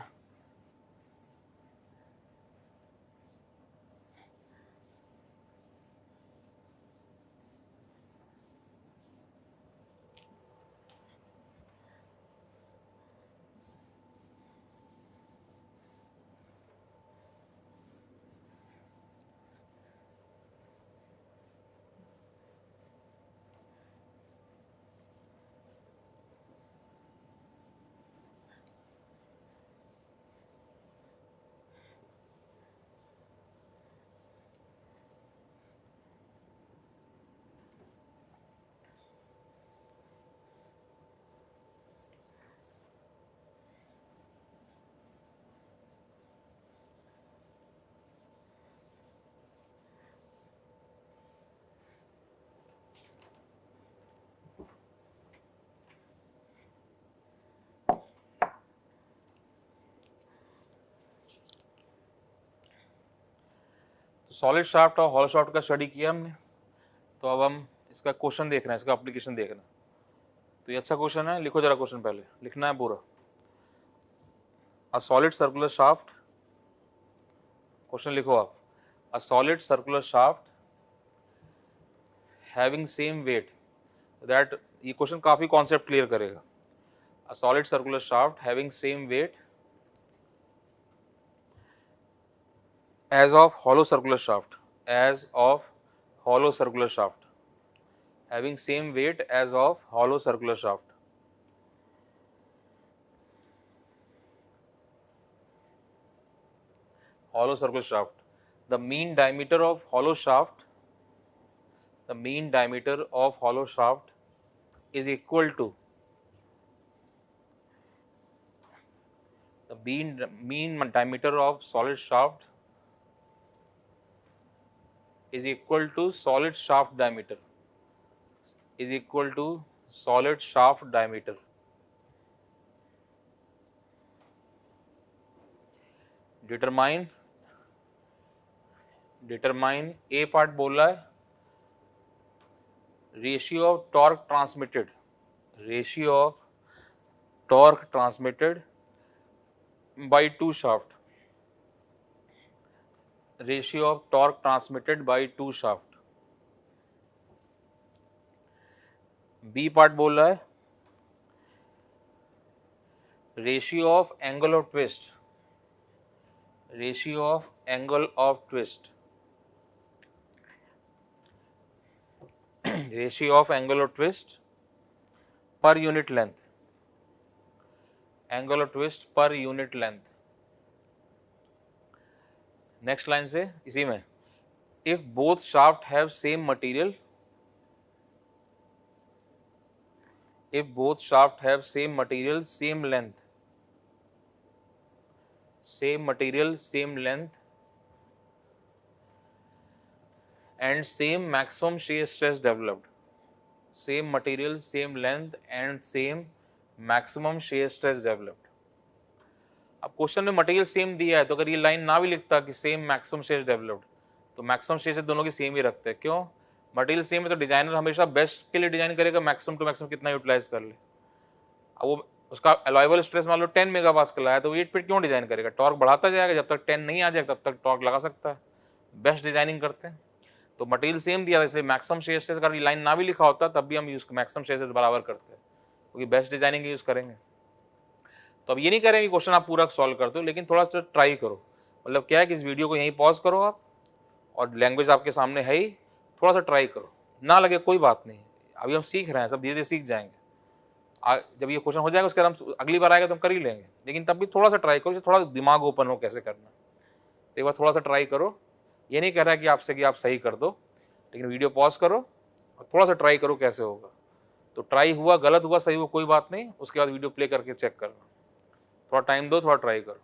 सॉलिड शाफ्ट और हॉलो शाफ्ट का स्टडी किया हमने, तो अब हम इसका क्वेश्चन देख रहे हैं, इसका एप्लीकेशन देख रहे हैं। तो ये अच्छा क्वेश्चन है, लिखो जरा क्वेश्चन, पहले लिखना है पूरा। A solid circular shaft, question लिखो आप, a solid circular shaft having same weight, that ये क्वेश्चन काफी कॉन्सेप्ट क्लियर करेगा। A solid circular shaft having same weight as of hollow circular shaft, as of hollow circular shaft, having same weight as of hollow circular shaft, hollow circular shaft, the mean diameter of hollow shaft, the mean diameter of hollow shaft is equal to mean diameter of solid shaft is equal to solid shaft diameter is equal to solid shaft diameter. Determine A part बोल रहा है ratio of torque transmitted by two shaft. Ratio of torque transmitted by two shaft. B part बोल रहा है ratio of angle of twist per unit length next line से इसी में if both shaft have same material same length and same maximum shear stress developed. अब question में material same दिया है तो अगर ये लाइन ना भी लिखता कि सेम मैक्सिमम स्ट्रेस डेवलप्ड तो मैक्सिमम स्ट्रेस दोनों की सेम ही रखते हैं। क्यों? मटेरियल सेम है तो डिजाइनर हमेशा बेस्ट के लिए डिजाइन करेगा मैक्सिमम टू मैक्सिमम कितना यूटिलाइज कर ले। अब वो उसका अलाइबल स्ट्रेस मान लो 10 मेगापास्कल आया तो 8 पे क्यों डिजाइन करेगा? टॉर्क बढ़ाता जाएगा, जब तक 10 नहीं आ जाएगा तब तक टॉर्क लगा सकता है। बेस्ट डिजाइनिंग करते हैं। तो मटेरियल सेम दिया था इसलिए मैक्सिमम शेयर स्ट्रेस अगर लाइन ना भी लिखा होता तब भी हम यूज मैक्सिमम शेयर स्ट्रेस बराबर करते हैं क्योंकि बेस्ट डिजाइनिंग यूज करेंगे। तो अब ये नहीं करेंगे क्वेश्चन आप पूरा सॉल्व कर दो, लेकिन थोड़ा सा ट्राई करो। मतलब क्या है कि इस वीडियो को यहीं पॉज करो आप, और लैंग्वेज आपके सामने है ही, थोड़ा सा ट्राई करो। ना लगे कोई बात नहीं, अभी हम सीख रहे हैं, सब धीरे धीरे सीख जाएंगे। जब ये क्वेश्चन हो जाएगा उसके बाद हम अगली बार आएगा तो हम कर ही लेंगे, लेकिन तब भी थोड़ा सा ट्राई करो, थोड़ा दिमाग ओपन हो कैसे करना। एक बार थोड़ा सा ट्राई करो। ये नहीं कह रहा कि आपसे कि आप सही कर दो, लेकिन वीडियो पॉज करो और थोड़ा सा ट्राई करो कैसे होगा। तो ट्राई हुआ, गलत हुआ, सही हुआ, कोई बात नहीं, उसके बाद वीडियो प्ले करके चेक करना। थोड़ा टाइम दो, थोड़ा ट्राई करो।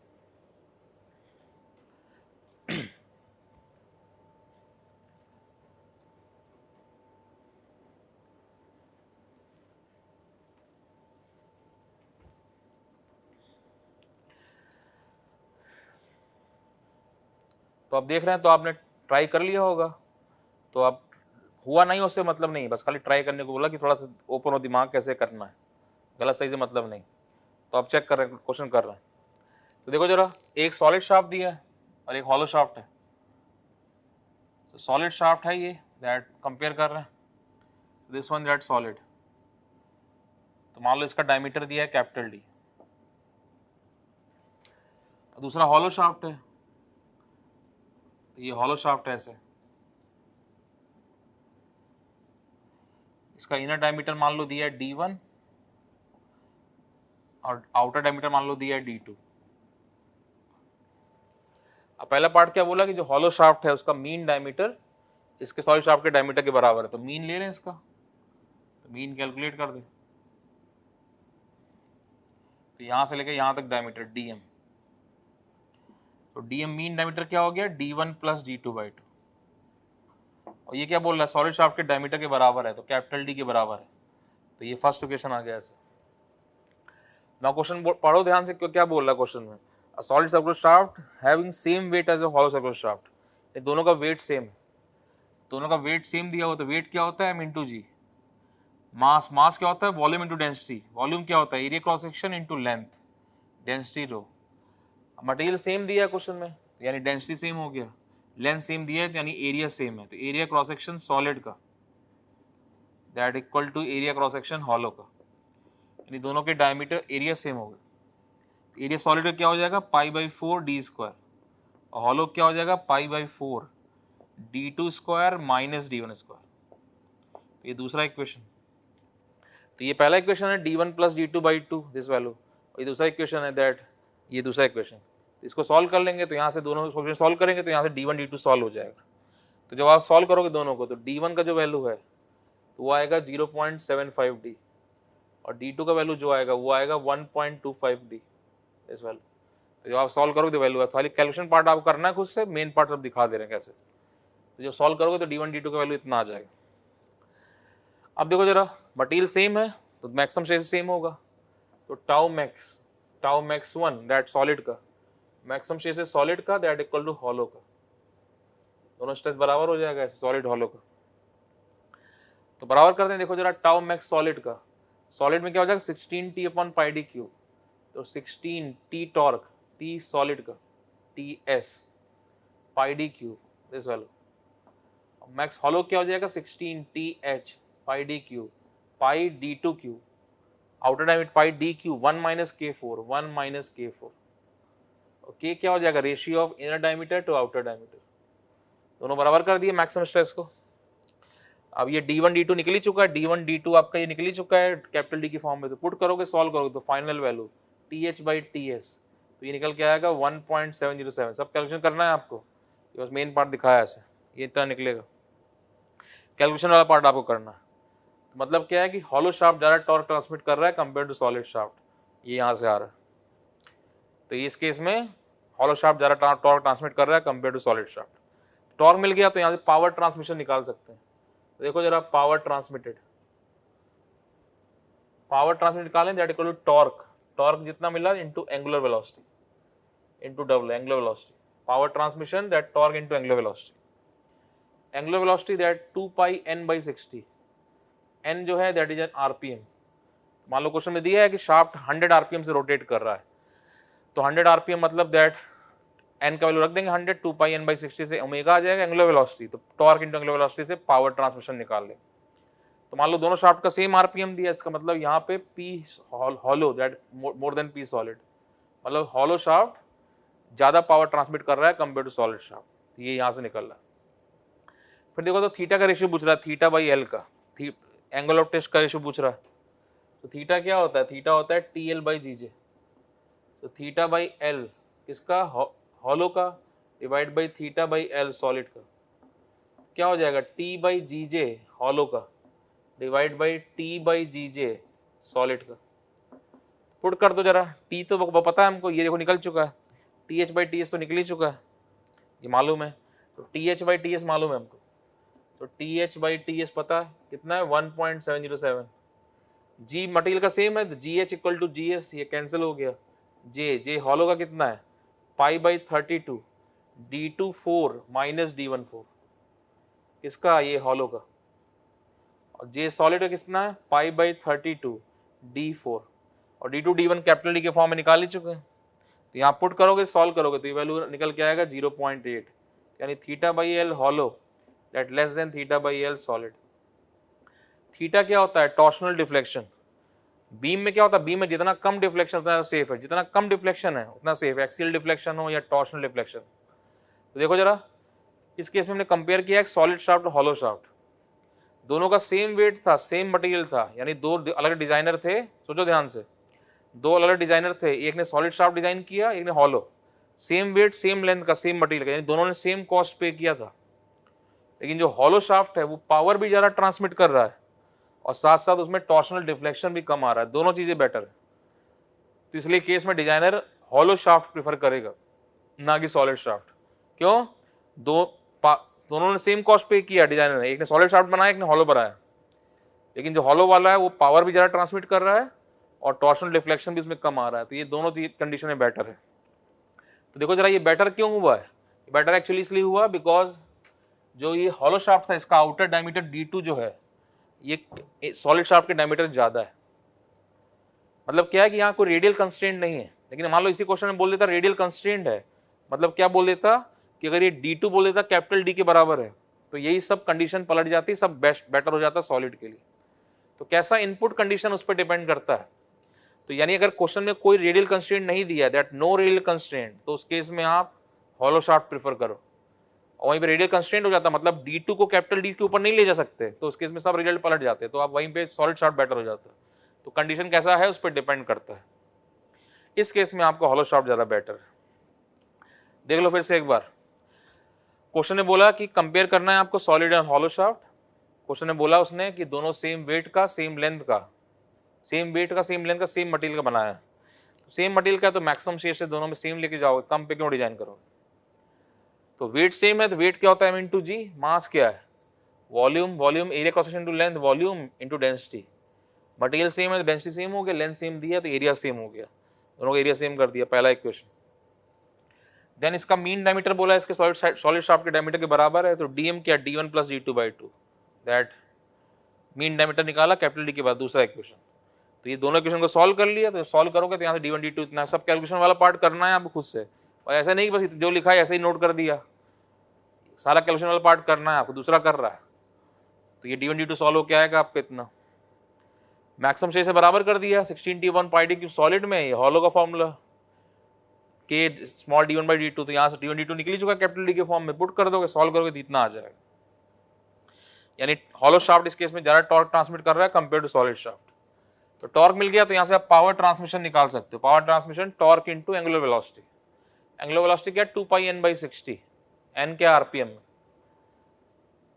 तो अब देख रहे हैं, तो आपने ट्राई कर लिया होगा। तो अब हुआ नहीं उससे मतलब नहीं, बस खाली ट्राई करने को बोला कि थोड़ा सा ओपन हो दिमाग कैसे करना है, गलत सही से मतलब नहीं। तो अब चेक कर रहे हैं, क्वेश्चन कर रहे हैं। तो देखो जरा, एक सॉलिड शाफ्ट दिया है और एक हॉलो शाफ्ट है। तो सॉलिड शाफ्ट है ये, दैट कंपेयर कर रहे हैं, दिस वन दैट सॉलिड। तो मान लो इसका डायमीटर दिया है कैपिटल डी। दूसरा हॉलो शाफ्ट है, तो ये हॉलो शाफ्ट है ऐसे। इसका इनर डायमीटर मान लो दिया है D1 और आउटर डायमीटर मान लो दिया है D2। अब पहला पार्ट क्या बोला कि जो हॉलो शाफ्ट है उसका मीन डायमीटर इसके सॉलिड शाफ्ट के डायमीटर के बराबर है। तो मीन ले लें इसका, तो मीन कैलकुलेट कर दें। तो यहां से लेकर यहां तक डायमीटर DM। तो DM मीन डायमीटर क्या हो गया? D1 plus D2/2। और ये क्या बोल रहा है? सॉलिड शाफ्ट के डायमीटर के बराबर है, तो कैपिटल D के बराबर है। तो ये फर्स्ट इक्वेशन आ गया ऐसे। नाउ क्वेश्चन पढ़ो ध्यान से, क्या बोल रहा है क्वेश्चन में। A solid circular shaft having same weight as a hollow circular shaft. ये दोनों का वेट सेम है, दोनों का वेट सेम दिया हुआ। तो वेट क्या होता है? M इंटू जी। मास क्या होता है? Volume into density. वॉल्यूम क्या होता है? Area cross section into length, density rho. Material same दिया है क्वेश्चन में, यानी डेंसिटी सेम हो गया, लेंथ सेम दिया है यानी एरिया सेम है। तो एरिया क्रॉस सेक्शन सॉलिड का that equal to area cross section hollow का, यानी दोनों के डायमीटर एरिया सेम हो गए। एरिया सॉलिड का क्या हो जाएगा? π/4 d², और हॉलो क्या हो जाएगा? π/4 d2² माइनस d1²। ये दूसरा इक्वेशन। तो ये पहला इक्वेशन है d1 plus d2/2 this value. ये दूसरा इक्वेशन है दैट, ये दूसरा इक्वेशन। इसको सॉल्व कर लेंगे तो यहाँ से दोनों सोल्यूशन सॉल्व करेंगे तो यहाँ से d1 d2 सॉल्व हो जाएगा। तो जब आप सॉल्व करोगे दोनों को तो d1 का जो वैल्यू है तो वो आएगा 0.75 d, और d2 का वैल्यू जो आएगा वो आएगा 1.25 d इस वैल्यू। तो जब आप सॉल्व करोगे तो वैल्यू है, खाली कैलकुलेशन पार्ट आपको करना है खुद से, मेन पार्ट सब दिखा दे रहे हैं कैसे। तो जब सॉल्व करोगे तो d1 d2 का वैल्यू इतना आ जाएगा। अब देखो जरा, मटेरियल सेम है तो मैक्सिमम स्ट्रेस सेम होगा, तो टाउ मैक्स 1 दैट सॉलिड का, मैक्सिमम स्ट्रेस है सॉलिड का दैट इक्वल टू हॉलो का, दोनों स्ट्रेस बराबर हो जाएगा ऐसे सॉलिड हॉलो का। तो बराबर करते हैं, देखो जरा टाउ मैक्स सॉलिड का, सॉलिड में क्या हो जाएगा 16t upon pi D cube, तो 16t टॉर्क, t सॉलिड का ts pi D cube this value, max hollow क्या हो जाएगा 16th pi D cube pi d2 cube, outer diameter pi D cube 1 minus k4 okay, क्या हो जाएगा ratio of inner diameter to outer diameter, दोनों बराबर कर दिए मैक्सिमम स्ट्रेस को। अब ये d1 d2 निकल ही चुका है, d1 d2 आपका ये निकल ही चुका है कैपिटल D की फॉर्म में, तो पुट करोगे सॉल्व करोगे तो final value th by ts, तो ये निकल के आएगा 1.707। सब कैलकुलेशन करना है आपको, ये बस मेन पार्ट दिखाया ऐसे, ये इतना निकलेगा, कैलकुलेशन वाला पार्ट आपको करना है। तो मतलब क्या है कि हॉलो शाफ्ट ज़्यादा टॉर्क ट्रांसमिट कर रहा है कंपेयर टू सॉलिड शाफ्ट, ये यहाँ से आ रहा है, तो इस केस में हॉलो शाफ्ट ज़्यादा टॉर्क ट्रांसमिट कर रहा है compare to solid shaft. Torque मिल गया तो यहाँ से पावर ट्रांसमिशन निकाल सकते हैं, तो देखो जरा पावर ट्रांसमिटेड निकालें दैट इक्वल टू टॉर्क जितना मिला into angular velocity into double angular velocity, power transmission that torque into angular velocity that 2 pi n by 60, n जो है दैट इज एन आरपीएम। मान लो क्वेश्चन में दिया है कि शाफ्ट 100 आरपीएम से रोटेट कर रहा है, तो 100 आरपीएम मतलब दैट n का वैल्यू रख देंगे 100, 2 पाई n बाई 60 से ओमेगा आ जाएगा एंगुलर वेलोसिटी, तो टॉर्क इनटू एंगुलर वेलोसिटी से पावर ट्रांसमिशन निकाल लें। तो मान लो दोनों शाफ्ट का सेम आरपीएम दिया, इसका मतलब यहाँ पे p hollow that more than p solid, मतलब हॉलो शाफ्ट ज्यादा पावर ट्रांसमिट कर रहा है कंपेयर टू सॉलिड शाफ्ट, ये यहाँ से निकल रहा है। फिर देखो तो थीटा का रेशियो पूछ रहा है, थीटा बाई एल का, एंगल ऑफ टेस्ट का रेशियो पूछ रहा है, तो थीटा क्या होता है, थीटा होता है TL बाई जीजे, तो थीटा बाई एल इसका हॉलो का divide by theta by L solid का, क्या हो जाएगा T बाई जीजे हॉलो का divide by T by GJ solid का। पुट कर दो जरा, T तो पता है हमको, ये देखो निकल चुका है, TH बाई TS तो निकल ही चुका है, ये मालूम है, तो TH बाई TS मालूम है हमको, तो TH बाई TS पता है कितना है 1.707, G मटेरियल का सेम है, GH इक्वल टू GS, ये कैंसिल हो गया, J हॉलो का कितना है pi by 32, D2 4 minus D1 4, इसका ये हॉलो का, और J सॉलिड का कितना है पाई बाई 32 D4, और D2 D1 कैपिटल D के फॉर्म में निकाल ही चुके हैं, तो यहाँ पुट करोगे सॉल्व करोगे तो ये वैल्यू निकल के आएगा 0.8, यानी theta by L hollow that less than theta by L solid. Theta क्या होता है टॉर्शनल डिफ्लेक्शन, बीम में क्या होता है, बीम में जितना कम डिफ्लेक्शन उतना सेफ है, जितना कम डिफ्लेक्शन है उतना सेफ है, एक्सियल डिफ्लेक्शन हो या टॉर्शनल डिफ्लेक्शन। तो देखो जरा इस केस में हमने कंपेयर किया सॉलिड शाफ्ट और हॉलो शाफ्ट, दोनों का सेम वेट था, सेम मटेरियल था, यानी दो अलग डिजाइनर थे, सोचो ध्यान से, दो अलग डिजाइनर थे, एक ने सॉलिड शाफ्ट डिजाइन किया, एक ने hollow, same weight same length का सेम मटेरियल का, यानी दोनों ने सेम कॉस्ट पे किया था, लेकिन जो हॉलो शाफ्ट है वो पावर भी ज़्यादा ट्रांसमिट कर रहा है और साथ साथ उसमें टॉर्शनल डिफ्लेक्शन भी कम आ रहा है, दोनों चीज़ें बेटर है, तो इसलिए केस में डिजाइनर हॉलो शाफ्ट प्रेफर करेगा ना कि सॉलिड शाफ्ट। क्यों, दोनों ने सेम कॉस्ट पे किया डिजाइनर ने, एक ने सॉलिड शाफ्ट बनाया एक ने हॉलो बनाया, लेकिन जो हॉलो वाला है वो पावर भी ज़्यादा ट्रांसमिट कर रहा है और टॉर्शनल डिफ्लेक्शन भी उसमें कम आ रहा है, तो ये दोनों कंडीशन में बेटर है। तो देखो जरा ये बेटर क्यों हुआ है, बेटर एक्चुअली इसलिए हुआ बिकॉज जो ये हॉलो शाफ्ट था इसका आउटर डायमीटर D2 जो है ये सॉलिड शाफ्ट के डायमीटर ज़्यादा है, मतलब क्या है कि यहाँ कोई रेडियल कंस्ट्रेंट नहीं है, लेकिन मान लो इसी क्वेश्चन में बोल देता रेडियल कंस्ट्रेंट है, मतलब क्या बोल देता कि अगर ये D2 बोल देता कैपिटल D के बराबर है तो यही सब कंडीशन पलट जाती, सब बेटर हो जाता सॉलिड के लिए। तो कैसा इनपुट कंडीशन उस पर डिपेंड करता है, तो यानी अगर क्वेश्चन में कोई रेडियल कंस्ट्रेंट नहीं दिया दैट नो रेडियल कंस्ट्रेंट, तो उस केस में आप हॉलो शाफ्ट प्रेफर करो, और वहीं पे रेडियल कंस्ट्रेंट हो जाता मतलब D2 को कैपिटल D के ऊपर नहीं ले जा सकते, तो उस केस में सब रिजल्ट पलट जाते, तो आप वहीं पे सॉलिड शाफ्ट बेटर हो जाता है। तो कंडीशन कैसा है उस पर डिपेंड करता है, इस केस में आपको हॉलो शाफ्ट ज़्यादा बेटर है। देख लो फिर से एक बार, क्वेश्चन ने बोला कि कंपेयर करना है आपको solid and hollow shaft, question ने बोला उसने कि दोनों सेम वेट का सेम लेंथ का सेम मटेरियल का बनाया है, सेम मटेरियल का है तो मैक्सिमम शेयर से दोनों में सेम लेके जाओगे, कम पे क्यों डिजाइन करोगे। तो वेट सेम है तो वेट क्या होता है, m into g, मास क्या है, volume, volume area cross section into length, volume into density. Material same है तो डेंसिटी सेम हो गया, लेंथ सेम दिया तो एरिया सेम हो गया, दोनों का एरिया सेम कर दिया, पहला इक्वेशन। देन इसका मीन डायमीटर बोला है, इसके सॉलिड शाफ्ट के डायमीटर के बराबर है, तो dm क्या, d1 plus d2/2, that mean diameter निकाला कैपिटल D के बाद, दूसरा इक्वेशन। तो ये दोनों इक्वेशन को सॉल्व कर लिया, तो सॉल्व करोगे तो यहाँ से d1 d2 इतना, सब कैलकुलेशन वाला पार्ट करना है आपको खुद से, और ऐसा नहीं कि बस जो लिखा है ऐसे ही नोट कर दिया, सारा कैलकुलेशन वाला पार्ट करना है आपको, दूसरा कर रहा है। तो ये d1 d2 सॉल्व हो क्या आएगा आपका इतना, मैक्सिमम शेयर से बराबर कर दिया, 16T1 पाई डी क्यूब सॉलिड में, ये हॉलो का फॉर्मूला के स्मॉल d1/d2, तो यहाँ से d1 d2 निकल ही चुका कैपिटल D के फॉर्म में, पुट कर दोगे, सॉल्व करोगे तो इतना आ जाएगा। यानी हॉलो शाफ्ट इस केस में ज्यादा टॉर्क ट्रांसमिट कर रहा है कंपेयर टू सॉलिड शाफ्ट। तो टॉर्क मिल गया तो यहाँ से आप पावर ट्रांसमिशन निकाल सकते हो, power transmission torque into angular velocity. Angular velocity क्या, 2πn/60, n क्या आरपीएम में,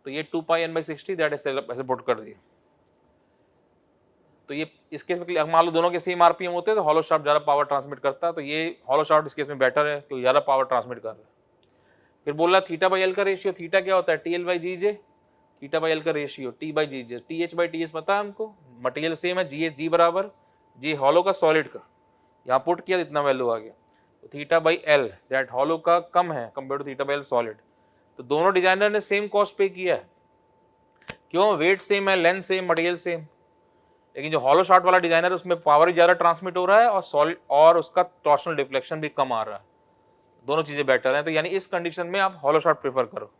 तो ये 2πn/60 दैट ऐसे पुट कर दिया। तो ये इस केस में मान लो दोनों के सेम आरपीएम होते हैं तो हॉलो शाफ्ट ज्यादा पावर ट्रांसमिट करता है, तो ये हॉलो शाफ्ट इस केस में बेटर है क्योंकि ज्यादा पावर ट्रांसमिट कर रहा है। फिर बोल रहा θ/L का रेशियो, थीटा क्या होता है, TL/GJ, θ/L का रेशियो T/GJ, TH/TS पता है हमको, मटेरियल सेम है, G बराबर G हॉलो का सॉलिड का, यहाँ पुट किया इतना वैल्यू आ गया, तो θ/L दैट हॉलो का कम है कंपेयर टू θ/L सॉलिड। तो दोनों डिजाइनर ने सेम कॉस्ट पे किया है, क्यों, वेट सेम है, लेंथ सेम, मटेरियल सेम, लेकिन जो हॉलो शाफ्ट वाला डिजाइनर उसमें पावर ज्यादा ट्रांसमिट हो रहा है और सॉलिड और उसका टॉर्शनल डिफ्लेक्शन भी कम आ रहा है, दोनों चीजें बेटर हैं। तो यानी इस कंडीशन में आप हॉलो शाफ्ट प्रेफर करो।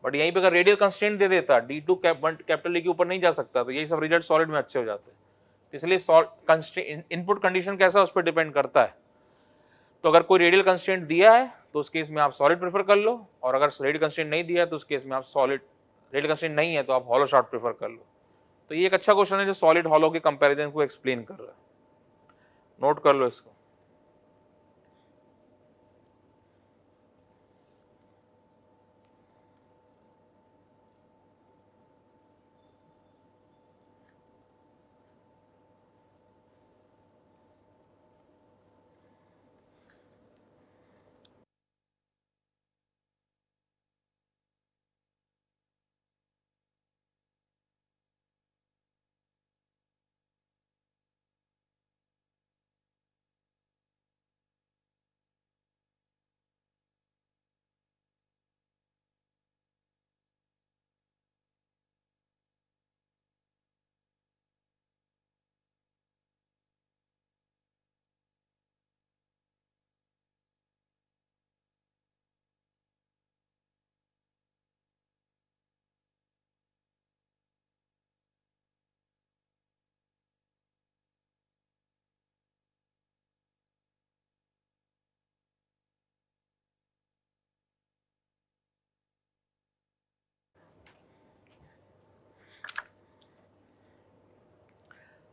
बट यहीं पे अगर रेडियल कंस्ट्रेंट दे देता, D2 कैपिटल D के ऊपर नहीं जा सकता, तो यही सब रिजल्ट सॉलिड में अच्छे हो जाते हैं। तो इसलिए इनपुट कंडीशन कैसा उस पर डिपेंड करता है। तो अगर कोई रेडियल कंस्ट्रेंट दिया है तो उस केस में आप सॉलिड प्रेफर कर लो, और अगर रेडियल कंस्ट्रेंट नहीं दिया है तो उस केस में आप रेडियल कंस्ट्रेंट नहीं है तो आप हॉलो शाफ्ट प्रेफर कर लो। तो ये एक अच्छा क्वेश्चन है जो सॉलिड हॉलो के कंपैरिजन को एक्सप्लेन कर रहा है, नोट कर लो इसको।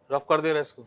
रफ कर दे रहा है इसको।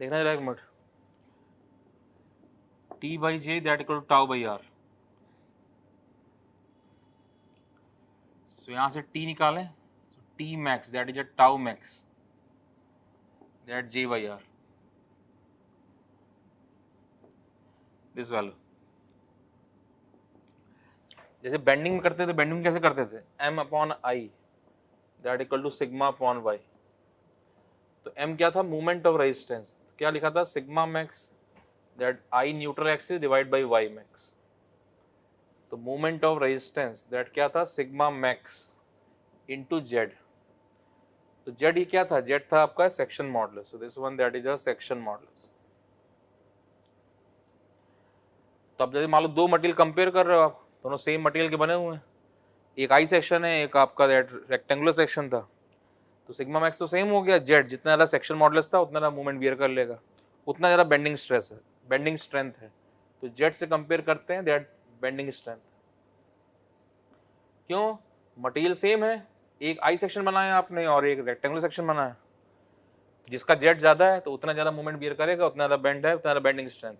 देखना जरा एक minute, T/J that equal to τ/r, तो यहां से T निकालें, T max that is τ max that J/r, this value. जैसे बेंडिंग में करते थे, बेंडिंग कैसे करते थे, M/I that equal to sigma upon y, तो m क्या था, मूवमेंट ऑफ रेजिस्टेंस, क्या लिखा था, sigma max that I neutral axis divide by Y max. तो मूवमेंट ऑफ रेजिस्टेंस दैट क्या था, सिग्मा मैक्स इनटू जेड। तो जेड ही क्या था, जेड था आपका section modulus, so this one that is a section modulus. तो अब जैसे मान लो दो मटेरियल कंपेयर कर रहे हो आप, दोनों सेम मटेरियल के बने हुए हैं, एक आई सेक्शन है, एक आपका रेक्टेंगुलर सेक्शन था, तो सिग्मा मैक्स तो सेम हो गया, जेड जितना ज़्यादा सेक्शन मॉडुलस था उतना ज़्यादा मूवमेंट बियर कर लेगा, उतना ज़्यादा बेंडिंग स्ट्रेस है, बेंडिंग स्ट्रेंथ है। तो जेड से कंपेयर करते हैं दैट बेंडिंग स्ट्रेंथ। क्यों, मटेरियल सेम है, एक आई सेक्शन बनाया आपने और एक रेक्टेंगुलर सेक्शन बनाया, जिसका जेड ज़्यादा है तो उतना ज़्यादा मूवमेंट बियर करेगा, उतना ज़्यादा बेंड है, उतना ज़्यादा बेंडिंग स्ट्रेंथ,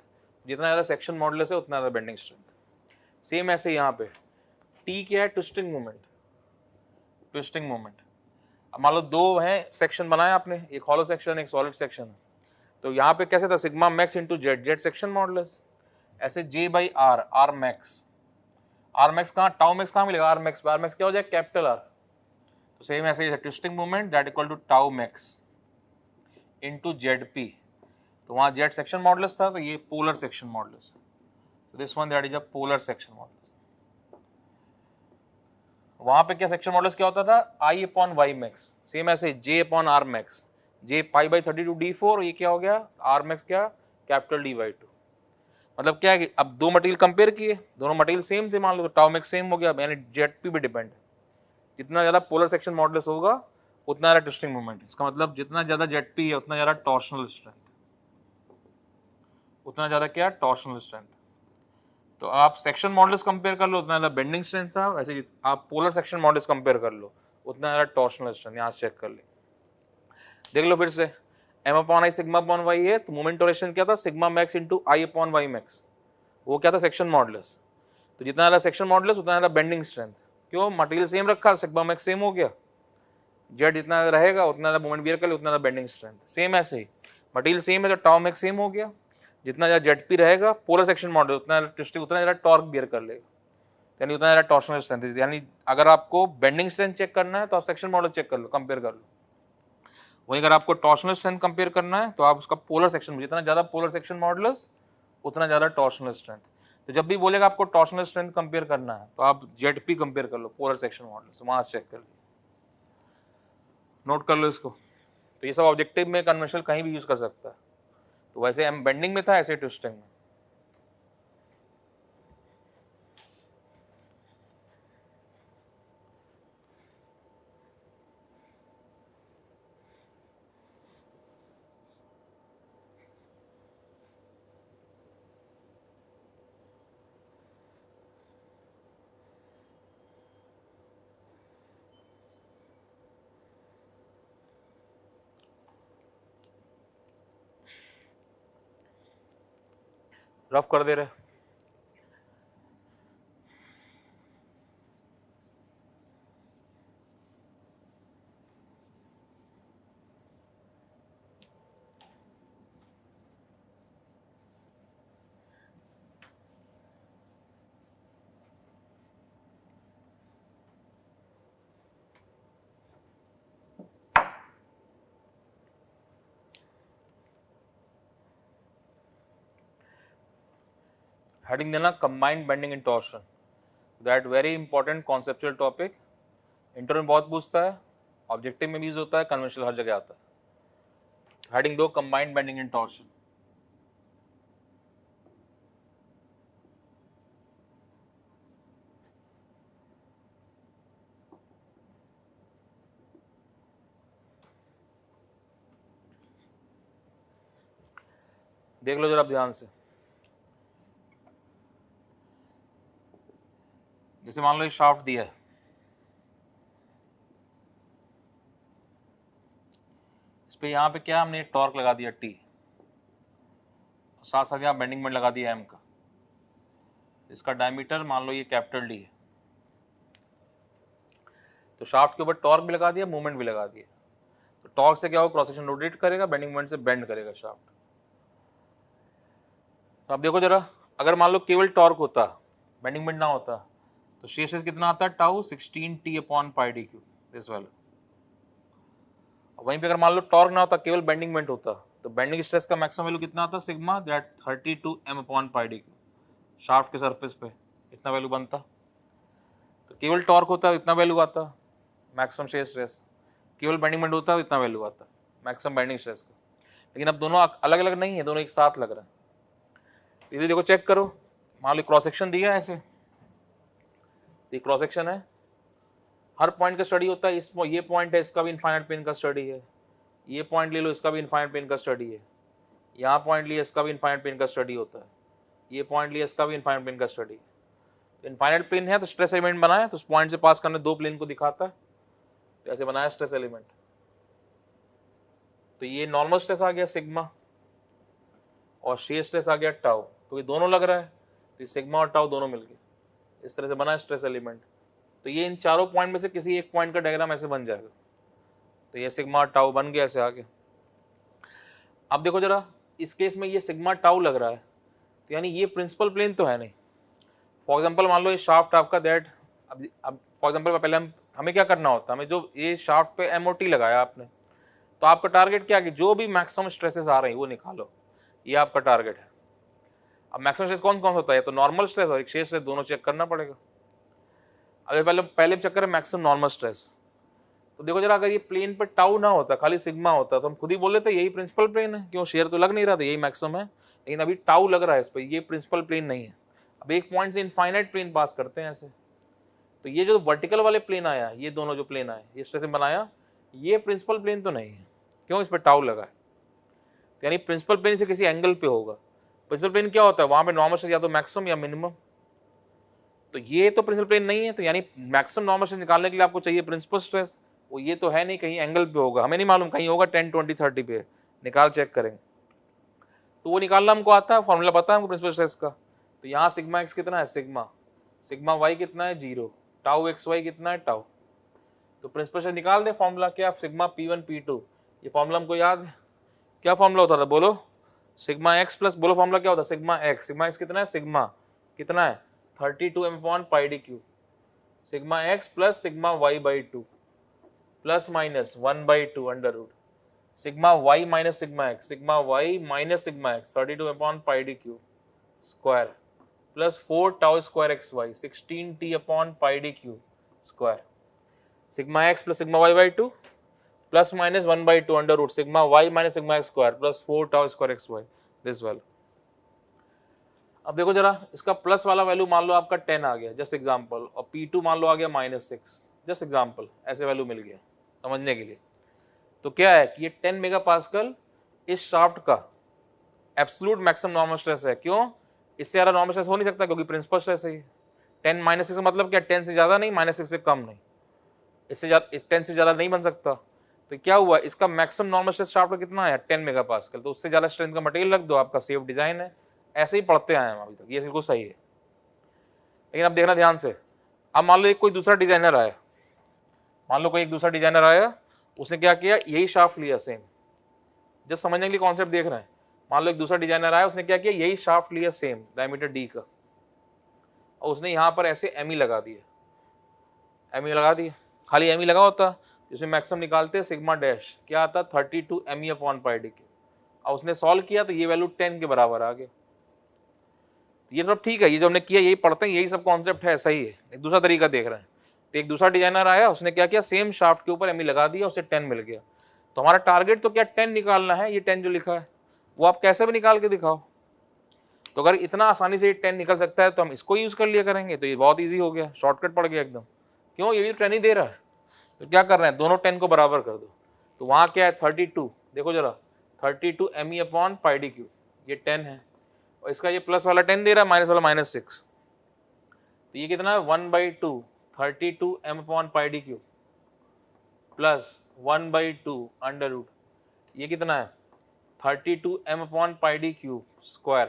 जितना ज़्यादा सेक्शन मॉडुलस है उतना ज़्यादा बेंडिंग स्ट्रेंथ। सेम ऐसे यहाँ पे टी क्या है, ट्विस्टिंग मूवमेंट, ट्विस्टिंग मूवमेंट। अब मान लो दो हैं सेक्शन बनाया आपने, एक हॉलो सेक्शन एक सॉलिड सेक्शन, तो यहाँ पे कैसे था, sigma max into Z, Z section modulus, ऐसे J by R, R max, R max कहाँ, टाउ मैक्स कहाँ मिलेगा, आर मैक्स, आर मैक्स क्या हो जाए, कैपिटल आर। तो सेम ऐसे twisting movement that equal to tau max into Z P. तो वहाँ जेड सेक्शन मॉडुलस था, तो ये पोलर सेक्शन मॉडुलस, तो this one that is a polar section modulus. वहां पे क्या सेक्शन मॉडुलस क्या होता था, आई अपॉन वाई मैक्स, सेम ऐसे जे upon R max, J pi by 32 d4, ये क्या हो गया, आर मैक्स क्या, कैपिटल डी बाई 2। मतलब क्या है कि अब दो मटेरियल कंपेयर किए, दोनों मटेरियल सेम थे मान लो, तो टाउ मैक्स सेम हो गया, यानी जेड पी भी डिपेंड है, जितना ज्यादा पोलर सेक्शन मॉडुलस होगा उतना ज्यादा ट्विस्टिंग मूवमेंट। इसका मतलब जितना ज्यादा जेड पी है उतना ज्यादा टॉर्शनल स्ट्रेंथ, उतना ज्यादा क्या, टॉर्शनल स्ट्रेंथ। तो आप सेक्शन मॉडुलस कंपेयर कर लो, उतना ज्यादा बेंडिंग स्ट्रेंथ था, वैसे आप पोलर सेक्शन मॉडुलस कंपेयर कर लो, उतना ज्यादा टॉर्शनल स्ट्रेंथ। यहाँ से चेक कर ले, देख लो फिर से, M upon I sigma upon Y है, तो मोमेंट ऑफ क्या था, sigma max into I upon Y max, वो क्या था, सेक्शन मॉडुलस। तो जितना ज्यादा सेक्शन मॉडुलस उतना ज्यादा बेंडिंग स्ट्रेंथ। क्यों, मटेरियल सेम रखा, सिग्मा मैक्स सेम हो गया, जेड जितना रहेगा उतना ज्यादा मोमेंट बियर कर ले, उतना ज्यादा बेंडिंग स्ट्रेंथ। सेम ऐसे ही मटेरियल सेम है तो टाउ मैक्स सेम हो गया, जितना ज्यादा जेड पी रहेगा पोलर सेक्शन मॉडल उतना ट्विस्टिंग, उतना ज्यादा टॉर्क बियर कर लेगा, यानी उतना ज्यादा टॉर्शनल स्ट्रेंथ। यानी अगर आपको बेंडिंग स्ट्रेंथ चेक करना है तो आप सेक्शन मॉडल चेक कर लो, कंपेयर कर लो। वहीं अगर आपको टॉर्शनल स्ट्रेंथ कंपेयर करना है तो आप उसका पोलर सेक्शन, जितना ज्यादा पोलर सेक्शन मॉडुलस उतना ज्यादा टॉर्शनल स्ट्रेंथ। तो जब भी बोलेगा आपको टॉर्शनल स्ट्रेंथ कंपेयर करना है तो आप जेड पी कंपेयर कर लो पोलर सेक्शन मॉडुलस, वहां चेक कर लो, नोट कर लो इसको। तो ये सब ऑब्जेक्टिव में कन्वेंशनल कहीं भी यूज कर सकता है। तो वैसे हम बेंडिंग में था, ऐसे ट्विस्टिंग में। रफ कर दे रहे, हेडिंग देना combined bending and torsion, that very important conceptual topic, inter में बहुत पूछता है, ऑब्जेक्टिव में भी यूज होता है, कन्वेंशनल हर जगह आता है। हेडिंग दो कंबाइंड बेंडिंग एंड टॉर्शन। देख लो जरा ध्यान से, जैसे मान लो एक शाफ्ट दिया है, इस पे यहाँ पे क्या हमने टॉर्क लगा दिया टी, साथ साथ यहाँ बेंडिंग मोमेंट लगा दिया एम का, इसका डायमीटर मान लो ये कैपिटल डी है, तो शाफ्ट के ऊपर टॉर्क भी लगा दिया, मूवमेंट भी लगा दिया। तो टॉर्क से क्या होगा, क्रॉस सेक्शन रोटेट करेगा, बेंडिंग मोमेंट से बेंड करेगा शाफ्ट। तो अब देखो जरा, अगर मान लो केवल टॉर्क होता, बेंडिंग मोमेंट ना होता, तो शेष कितना आता है, tau 16 T upon pi D cube, this वाला। वहीं पे अगर मान लो टॉर्क ना होता, केवल बेंडिंग मोमेंट होता, तो बेंडिंग स्ट्रेस का मैक्सिमम वैल्यू कितना आता, सिग्मा दैट 32 m/πd शाफ्ट के सरफेस पे इतना वैल्यू बनता। तो केवल टॉर्क होता है इतना वैल्यू आता मैक्सिमम शेयर स्ट्रेस, केवल बेंडिंग मोमेंट होता है इतना वैल्यू आता मैक्सिमम बेंडिंग स्ट्रेस का। लेकिन अब दोनों अलग अलग नहीं है, दोनों एक साथ लग रहा है। ये देखो चेक करो, मान लो क्रॉस सेक्शन दिया है ऐसे, ये क्रॉस सेक्शन है, हर पॉइंट का स्टडी होता है, इस ये पॉइंट है इसका भी इनफाइनाइट प्लेन का स्टडी है, ये पॉइंट ले लो इसका भी इनफाइनाइट प्लेन का स्टडी है, यहाँ पॉइंट लिया इसका भी इनफाइनाइट प्लेन का स्टडी होता है, ये पॉइंट लिया इसका भी इनफाइनाइट प्लेन का स्टडी। तो इनफाइनाइट प्लेन है तो स्ट्रेस एलिमेंट बनाया, तो उस पॉइंट से पास करने दो प्लेन को दिखाता है, तो ऐसे बनाया स्ट्रेस एलिमेंट। तो ये नॉर्मल स्ट्रेस आ गया सिग्मा और शेयर स्ट्रेस आ गया टाउ, क्योंकि दोनों लग रहा है तो सिग्मा और टाउ दोनों मिलके इस तरह से बना स्ट्रेस एलिमेंट। तो ये इन चारों पॉइंट में से किसी एक पॉइंट का डायग्राम ऐसे बन जाएगा, तो ये सिग्मा और टाउ बन गया ऐसे आगे। अब देखो जरा, इस केस में ये सिग्मा टाउ लग रहा है, तो यानी ये प्रिंसिपल प्लेन तो है नहीं। फॉर एग्जांपल मान लो ये शाफ्ट आपका दैट, अब फॉर एग्जांपल पहले हमें क्या करना होता है, हमें जो ये शाफ्ट पे MOT लगाया आपने, तो आपका टारगेट क्या है कि जो भी मैक्सिमम स्ट्रेसेस आ रहे हैं वो निकालो, ये आपका टारगेट है। अब मैक्सिमम स्ट्रेस कौन कौन होता है, तो नॉर्मल स्ट्रेस और एक शेयर स्ट्रेस दोनों चेक करना पड़ेगा। अगर पहले चक्कर है मैक्सिमम नॉर्मल स्ट्रेस, तो देखो जरा, अगर ये प्लेन पे टाउ ना होता, खाली सिग्मा होता, तो हम खुद ही बोल लेते यही प्रिंसिपल प्लेन है, क्यों शेयर तो लग नहीं रहा था, यही मैक्सिमम है। लेकिन अभी टाउ लग रहा है इस पर, ये प्रिंसिपल प्लेन नहीं है। अब एक पॉइंट से इनफाइनाइट प्लेन पास करते हैं ऐसे, तो ये जो वर्टिकल वाले प्लेन आया, ये दोनों जो प्लेन आए, ये स्ट्रेस बनाया, ये प्रिंसिपल प्लेन तो नहीं है, क्यों, इस पर टाउ लगा है। तो यानी प्रिंसिपल प्लेन से किसी एंगल पे होगा। प्रिंसिपल प्लेन क्या होता है, वहां पे नॉर्मल स्ट्रेस या तो मैक्सिमम या मिनिमम, तो ये तो प्रिंसिपल प्लेन नहीं है, तो यानी मैक्सिमम नॉर्मल स्ट्रेस निकालने के लिए आपको चाहिए प्रिंसिपल स्ट्रेस, वो ये तो है नहीं, कहीं एंगल पे होगा, हमें नहीं मालूम, कहीं होगा 10, 20, 30 पे, निकाल चेक करेंगे। तो वो निकालना हमको आता है, फॉर्मूला पता है हमको प्रिंसिपल स्ट्रेस का। तो यहाँ सिग्मा एक्स कितना है, सिग्मा वाई कितना है 0, टाउ एक्स वाई कितना है टाउ। तो प्रिंसिपल स्ट्रेस निकाल दे, फॉर्मूला क्या, सिग्मा P1 P2, ये फॉर्मूला हमको याद है, क्या फॉर्मूला होता था बोलो, सिग्मा एक्स प्लस, बोलो फॉर्मूला क्या होता है, सिग्मा एक्स कितना है, सिग्मा कितना है 32 m/πd3, sigma X plus sigma Y by 2 plus minus 1/2 under root sigma Y minus sigma X 32 m/πd3 square plus 4 tau square x Y 16t/πd3 square, sigma X plus sigma Y by 2 plus minus 1/2 under root sigma Y minus sigma X square plus 4 tau square x Y, this value. अब देखो जरा, इसका plus वाला value मान लो आपका 10 आ गया, just example, और P2 मान लो आ गया -6, जस्ट एग्जांपल, ऐसे वैल्यू मिल गया समझने के लिए। तो क्या है कि ये 10 मेगापास्कल इस शाफ्ट का एब्सोल्यूट मैक्सिमम नॉर्मल स्ट्रेस है, क्यों, इससे ज्यादा नॉर्मल स्ट्रेस हो नहीं सकता, क्योंकि प्रिंसिपल स्ट्रेस है ये। 10 -6 का मतलब क्या, 10 से ज्यादा नहीं, -6 से कम नहीं, इससे ज्यादा 10 से ज्यादा नहीं बन सकता। तो क्या हुआ, इसका मैक्सिमम नॉर्मल स्ट्रेस शाफ्ट का कितना है 10 मेगापास्कल, तो उससे ज्यादा स्ट्रेंथ का मटेरियल रख दो, आपका सेफ डिजाइन है, ऐसे ही पढ़ते आए हम अभी तक, ये बिल्कुल सही है। लेकिन अब देखना ध्यान से, अब मान लो एक कोई दूसरा डिजाइनर आया, उसने क्या किया, यही शाफ्ट लिया सेम, जस्ट समझने के लिए कॉन्सेप्ट देख रहे हैं। मान लो एक दूसरा डिजाइनर आया, उसने क्या किया, यही शाफ्ट लिया सेम डायमीटर D का, और उसने यहाँ पर ऐसे ME लगा दिया, खाली ME लगा होता, जिसमें मैक्सिमम निकालते सिग्मा डैश क्या आता 32 me/πd3, और उसने सॉल्व किया तो ये वैल्यू 10 के बराबर आ गया। ये सब ठीक है, ये जो हमने किया यही पढ़ते हैं, यही सब कॉन्सेप्ट है, सही है। एक दूसरा तरीका देख रहे हैं, तो एक दूसरा डिजाइनर आया, उसने क्या किया, सेम शाफ्ट के ऊपर ME लगा दिया, उसे 10 मिल गया। तो हमारा टारगेट तो क्या 10 निकालना है, ये 10 जो लिखा है वो आप कैसे भी निकाल के दिखाओ। तो अगर इतना आसानी से ये 10 निकल सकता है तो हम इसको यूज कर लिया करेंगे, तो ये बहुत ईजी हो गया, शॉर्टकट पड़ गया एकदम। क्यों, ये भी 10 ही दे रहा है, तो क्या कर रहे हैं, दोनों 10 को बराबर कर दो। तो वहां क्या है 32, देखो जरा 32 me/πd3, ये 10 है, और इसका ये प्लस वाला 10 दे रहा है, माइनस वाला -6, तो ये कितना है 1/2 32 m/πd3 प्लस 1/2 अंडर रूट, ये कितना है 32 m/πd3 square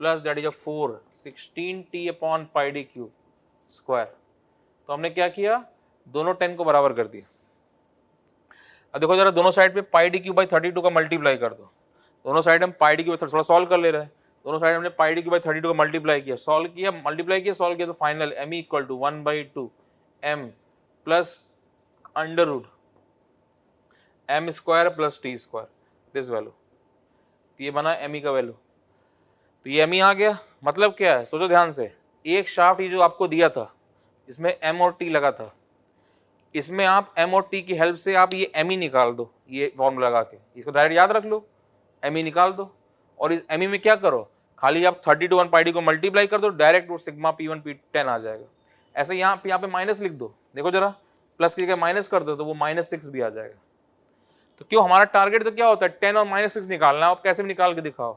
plus that is 4 16t/πd3 square. तो हमने क्या किया, दोनों 10 को बराबर कर दिया। अब देखो जरा, दोनों साइड पे πd3/32 का मल्टीप्लाई कर दो, दोनों साइड हम πd3 थोड़ा सॉल्व कर ले रहे हैं, दोनों साइड हमने πd3/32 का मल्टीप्लाई किया, सॉल्व किया, तो final m equal to 1/2 m plus under root M square plus T square, this value, ये बना एम ई का वैल्यू। तो ये एम ई आ गया। मतलब क्या है, सोचो ध्यान से, एक शाफ्ट ये जो आपको दिया था जिसमें एम और टी लगा था, इसमें आप एम और टी की हेल्प से आप ये एम ई निकाल दो, ये फॉर्मूला लगा के इसको डायरेक्ट याद रख लो, एम ई निकाल दो। और इस एम ई में क्या करो, खाली आप 30/1 पाई डी को मल्टीप्लाई कर दो, डायरेक्ट वो सिग्मा P1 P10 आ जाएगा। ऐसे यहाँ पे माइनस लिख दो, देखो जरा, प्लस की जगह माइनस कर दो तो वो -6 भी आ जाएगा। तो क्यों, हमारा टारगेट तो क्या होता है, 10 और -6 निकालना है। आप कैसे भी निकाल के दिखाओ।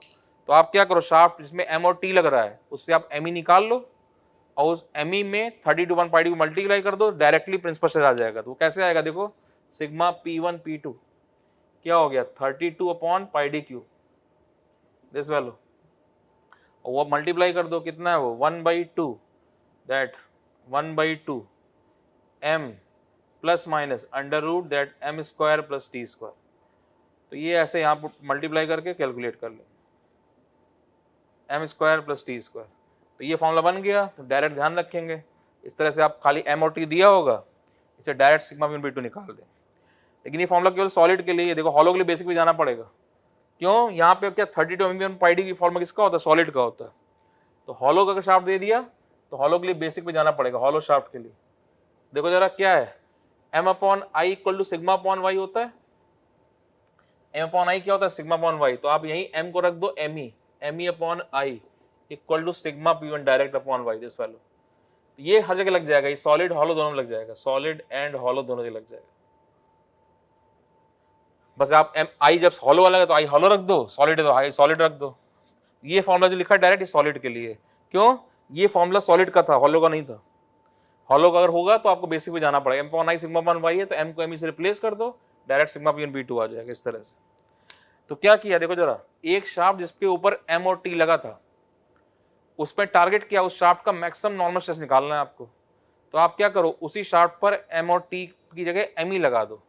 तो आप क्या करो, शाफ्ट जिसमें एम और टी लग रहा है उससे आप एम ई निकाल लो और उस एम ई में 30/1 पाई डी को मल्टीप्लाई कर दो, डायरेक्टली प्रिंसिपल स्ट्रेस आ जाएगा। तो कैसे आएगा, देखो सिग्मा P1 P2 क्या हो गया, 32/πd3, दिस वैल्यू। और वो मल्टीप्लाई कर दो, कितना है वो 1/2, that 1/2 m plus minus under root that M square plus T square. तो ये ऐसे यहाँ पर मल्टीप्लाई करके कैलकुलेट कर ले, M square plus T square. तो ये फॉर्मूला बन गया। तो डायरेक्ट ध्यान रखेंगे, इस तरह से आप खाली एम और टी दिया होगा, इसे डायरेक्ट सिग्मा P1 P2 निकाल दें। लेकिन ये फॉर्मूला केवल सॉलिड के लिए, देखो हॉलो के लिए बेसिक भी जाना पड़ेगा। क्यों, यहाँ पे क्या 32 mm पाई डी की फॉर्मूला किसका होता है, सॉलिड का होता है। तो हॉलो का अगर शाफ्ट दे दिया तो हॉलो के लिए बेसिक पे जाना पड़ेगा, हॉलो शाफ्ट के लिए। देखो जरा क्या है, m/i equal to sigma upon Y होता है। m/i क्या होता है, सिग्मा अपॉन वाई। तो आप यही m को रख दो me upon I equal to sigma P1 direct upon Y, this value. ये हर जगह लग जाएगा, ये सॉलिड हॉलो दोनों में लग जाएगा, सॉलिड एंड हॉलो दोनों जगह लग जाएगा। बस आप आई जब हॉलो वाला है तो आई हॉलो रख दो, सॉलिड है तो आई सॉलिड रख दो। ये फॉर्मूला जो लिखा है डायरेक्ट, ये सॉलिड के लिए। क्यों, ये फॉर्मूला सॉलिड का था, हॉलो का नहीं था। हॉलो का अगर होगा तो आपको बेसिक पे जाना पड़ेगा, m/i सिग्मा अपॉन वाई है तो m को m से रिप्लेस कर दो, डायरेक्ट सिग्मा P1 P2 आ जाएगा इस तरह से। तो क्या किया, देखो जरा, एक शाफ्ट जिसके ऊपर m और t लगा था, उसमें टारगेट किया, उस शाफ्ट का मैक्सिमम नॉर्मल स्ट्रेस निकालना है आपको। तो आप क्या करो, उसी शाफ्ट पर m और t की जगह me लगा दो।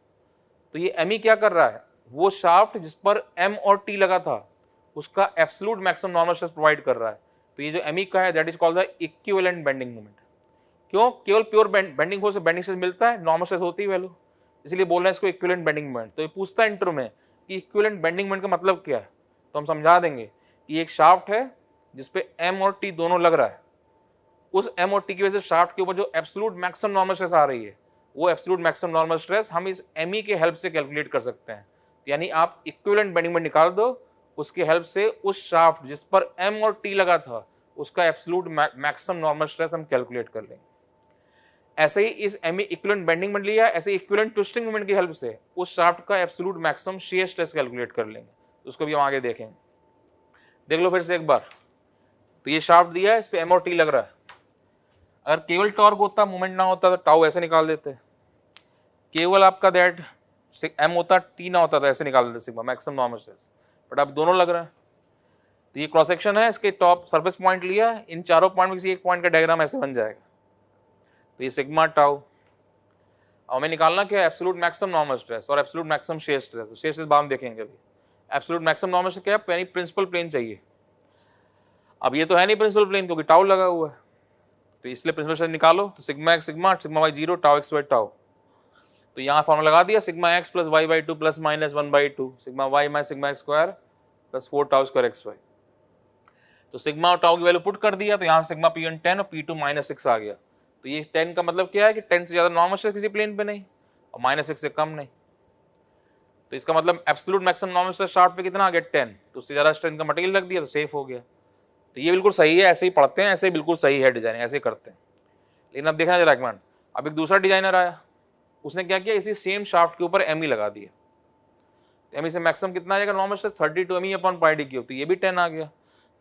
तो ये me क्या कर रहा है, वो शाफ्ट जिस पर m और t लगा था उसका absolute maximum normal stress provide कर रहा है। तो ये जो me का है that is called the equivalent bending moment. क्यों, केवल प्योर बेंडिंग फोर्स से बेंडिंग स्ट्रेस मिलता है, नॉर्मल स्ट्रेस होती है वैल्यू, इसलिए बोल रहे हैं इसको इक्विवेलेंट बेंडिंग मोमेंट। तो ये पूछता है इंटरव्यू में कि इक्विवेलेंट बेंडिंग मोमेंट का मतलब क्या है, तो हम समझा देंगे कि एक शाफ्ट है जिसपे m और t दोनों लग रहा है, उस m और t की वजह से शाफ्ट के ऊपर जो एब्सोल्यूट मैक्सिमम नॉर्मल स्ट्रेस आ रही है, वो एब्सोल्यूट मैक्सिमम नॉर्मल स्ट्रेस हम इस me के हेल्प से कैलकुलेट कर सकते हैं। यानी आप इक्विवेलेंट बेंडिंग मोमेंट निकाल दो, उसके हेल्प से उस शाफ्ट जिस पर m और t लगा था उसका एब्सोल्यूट मैक्सिमम नॉर्मल स्ट्रेस हम कैलकुलेट कर लेंगे। ऐसे ही इस me इक्विवेलेंट बेंडिंग मोमेंट लिया, ऐसे इक्विवेलेंट ट्विस्टिंग मोमेंट की हेल्प से उस शाफ्ट का absolute maximum shear stress calculate कर लेंगे। उसको भी हम आगे देखेंगे। देख लो फिर से एक बार। तो ये शाफ्ट दिया है, इस पे m और t लग रहा है। अगर केवल टॉर्क होता, मोमेंट ना होता, तो टाउ ऐसे निकाल देते। केवल आपका दैट m होता, t ना होता, तो ऐसे निकाल देते sigma maximum normal stress. But अब दोनों लग रहा है। तो ये क्रॉस सेक्शन है, इसके टॉप सरफेस पॉइंट लिया, इन चारों पॉइंट में किसी एक पॉइंट का डायग्राम ऐसे बन जाएगा। तो ये सिग्मा टाउ, और हमें निकालना क्या है, एब्सोल्यूट मैक्सिमम नॉर्मल स्ट्रेस और एब्सोल्यूट मैक्सिमम शियर स्ट्रेस। तो शियर स्ट्रेस बाद में देखेंगे। अभी एब्सोल्यूट मैक्सिमम नॉर्मल स्ट्रेस क्या है, यानी प्रिंसिपल प्लेन चाहिए। अब ये तो है नहीं प्रिंसिपल प्लेन, क्योंकि टाउ लगा हुआ है, तो इसलिए प्रिंसिपल स्ट्रेस निकालो। तो sigma X sigma, sigma Y 0, tau X by tau. तो यहाँ फॉर्मूला लगा दिया, sigma X plus Y by 2 plus minus 1/2 sigma Y minus sigma X square plus 4 tau square x Y. तो सिग्मा और tau की value put कर दिया, तो यहाँ सिग्मा P1 10 और P2 -6 आ गया। तो ये 10 का मतलब क्या है कि 10 से ज्यादा नॉर्मल स्ट्रेस किसी प्लेन पे नहीं, और -6 से कम नहीं। तो इसका मतलब absolute maximum normal stress shaft पे कितना आ गया, 10। तो उससे ज्यादा स्ट्रेंथ का मटेरियल रख दिया तो सेफ हो गया। तो ये बिल्कुल सही है, ऐसे ही पढ़ते हैं, ऐसे ही बिल्कुल सही है डिजाइन, ऐसे करते हैं। लेकिन अब देखना जरा एक मिनट, अब एक दूसरा डिजाइनर आया, उसने क्या किया, इसी सेम शाफ्ट के ऊपर me लगा दिया। me से मैक्सिमम कितना आ जाएगा नॉर्मल स्ट्रेस, 32 me/πd3। तो ये भी 10 आ गया।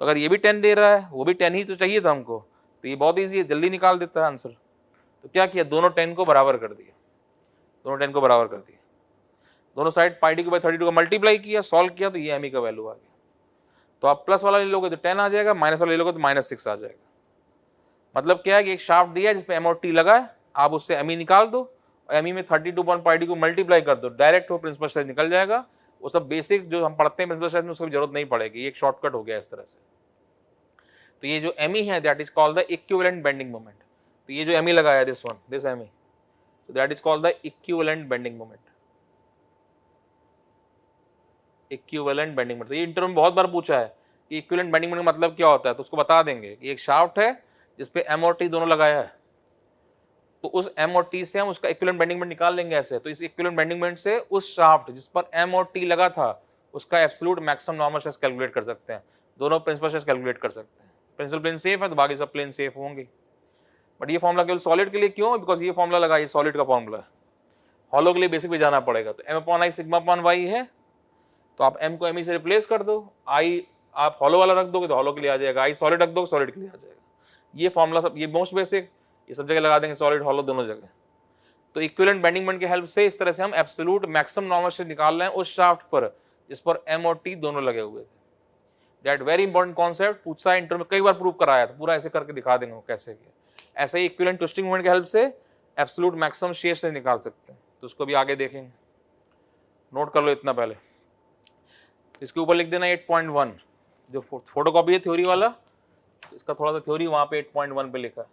तो अगर ये भी 10 दे रहा है, वो भी 10 ही तो चाहिए था हमको, तो ये बहुत ईजी है, जल्दी निकाल देता है आंसर। तो क्या किया, दोनों 10 को बराबर कर दिया, दोनों 10 को बराबर कर दिया, दोनों साइड πd/32 का मल्टीप्लाई किया, सॉल्व किया, तो ये me का वैल्यू आ गया। तो आप प्लस वाला ले लोगे तो 10 आ जाएगा, माइनस वाला ले लोगे तो -6 आ जाएगा। मतलब क्या है कि एक शाफ्ट दिया है जिसमें m और t लगा है, आप उससे me निकाल दो, और me में 32/πd को मल्टीप्लाई कर दो, डायरेक्ट वो प्रिंसिपल स्ट्रेस निकल जाएगा। वो सब बेसिक जो हम पढ़ते हैं प्रिंसिपल स्ट्रेस में, उसकी जरूरत नहीं पड़ेगी, ये एक शॉर्टकट हो गया इस तरह से। तो ये जो me है that is called the equivalent bending moment. तो ये जो me लगाया है, this me, so that is called the equivalent bending moment. Equivalent bending moment. ये इंटरव्यू में बहुत बार पूछा है कि इक्विवेलेंट बेंडिंग मोमेंट मतलब क्या होता है, तो उसको बता देंगे कि एक शाफ्ट है जिसपे एम और टी दोनों लगाया है, तो उस एम और टी से हम उसका इक्विवेलेंट बेंडिंग मोमेंट निकाल लेंगे ऐसे। तो इस इक्विवेलेंट बेंडिंग मोमेंट से उस शाफ्ट जिस पर एम और टी लगा था उसका absolute maximum normal stress calculate कर सकते हैं, दोनों प्रिंसिपल स्ट्रेस कैलकुलेट कर सकते हैं। प्रिंसिपल प्लेन सेफ है तो बाकी सब प्लेन सेफ होंगे। बट ये फॉर्मूला केवल सॉलिड के लिए क्यों, बिकॉज ये फॉर्मूला लगा, ये सॉलिड का फॉर्मूला है। हॉलो के लिए बेसिक भी जाना पड़ेगा, तो M upon I sigma upon Y है, तो आप एम को एम से रिप्लेस कर दो, आई आप हॉलो वाला रख दोगे तो हॉलो के लिए आ जाएगा, आई सॉलिड रख दो सॉलिड के लिए आ जाएगा। ये फॉर्मूला सब, ये मोस्ट बेसिक, ये सब जगह लगा देंगे, सॉलिड हॉलो दोनों जगह। तो इक्विवेलेंट बेंडिंग मोमेंट की हेल्प से इस तरह से हम एब्सोल्यूट मैक्सिमम नॉर्मल स्ट्रेस निकाल रहे हैं उस शाफ्ट पर जिस पर एम और टी दोनों लगे हुए थे। दैट वेरी इंपॉर्टेंट कॉन्सेप्ट, पूछा है इंटरव्यू में, कई बार प्रूव कराया था, पूरा ऐसे करके दिखा देंगे कैसे किया। ऐसे ही इक्विवेलेंट ट्विस्टिंग मोमेंट की हेल्प से एब्सोल्यूट मैक्सिमम शेयर से निकाल सकते हैं, तो उसको भी आगे देखेंगे। नोट कर लो इतना पहले, इसके ऊपर लिख देना 8.1, जो फोटोकॉपी है थ्योरी वाला, इसका थोड़ा सा थ्योरी वहां पे 8.1 पे लिखा है।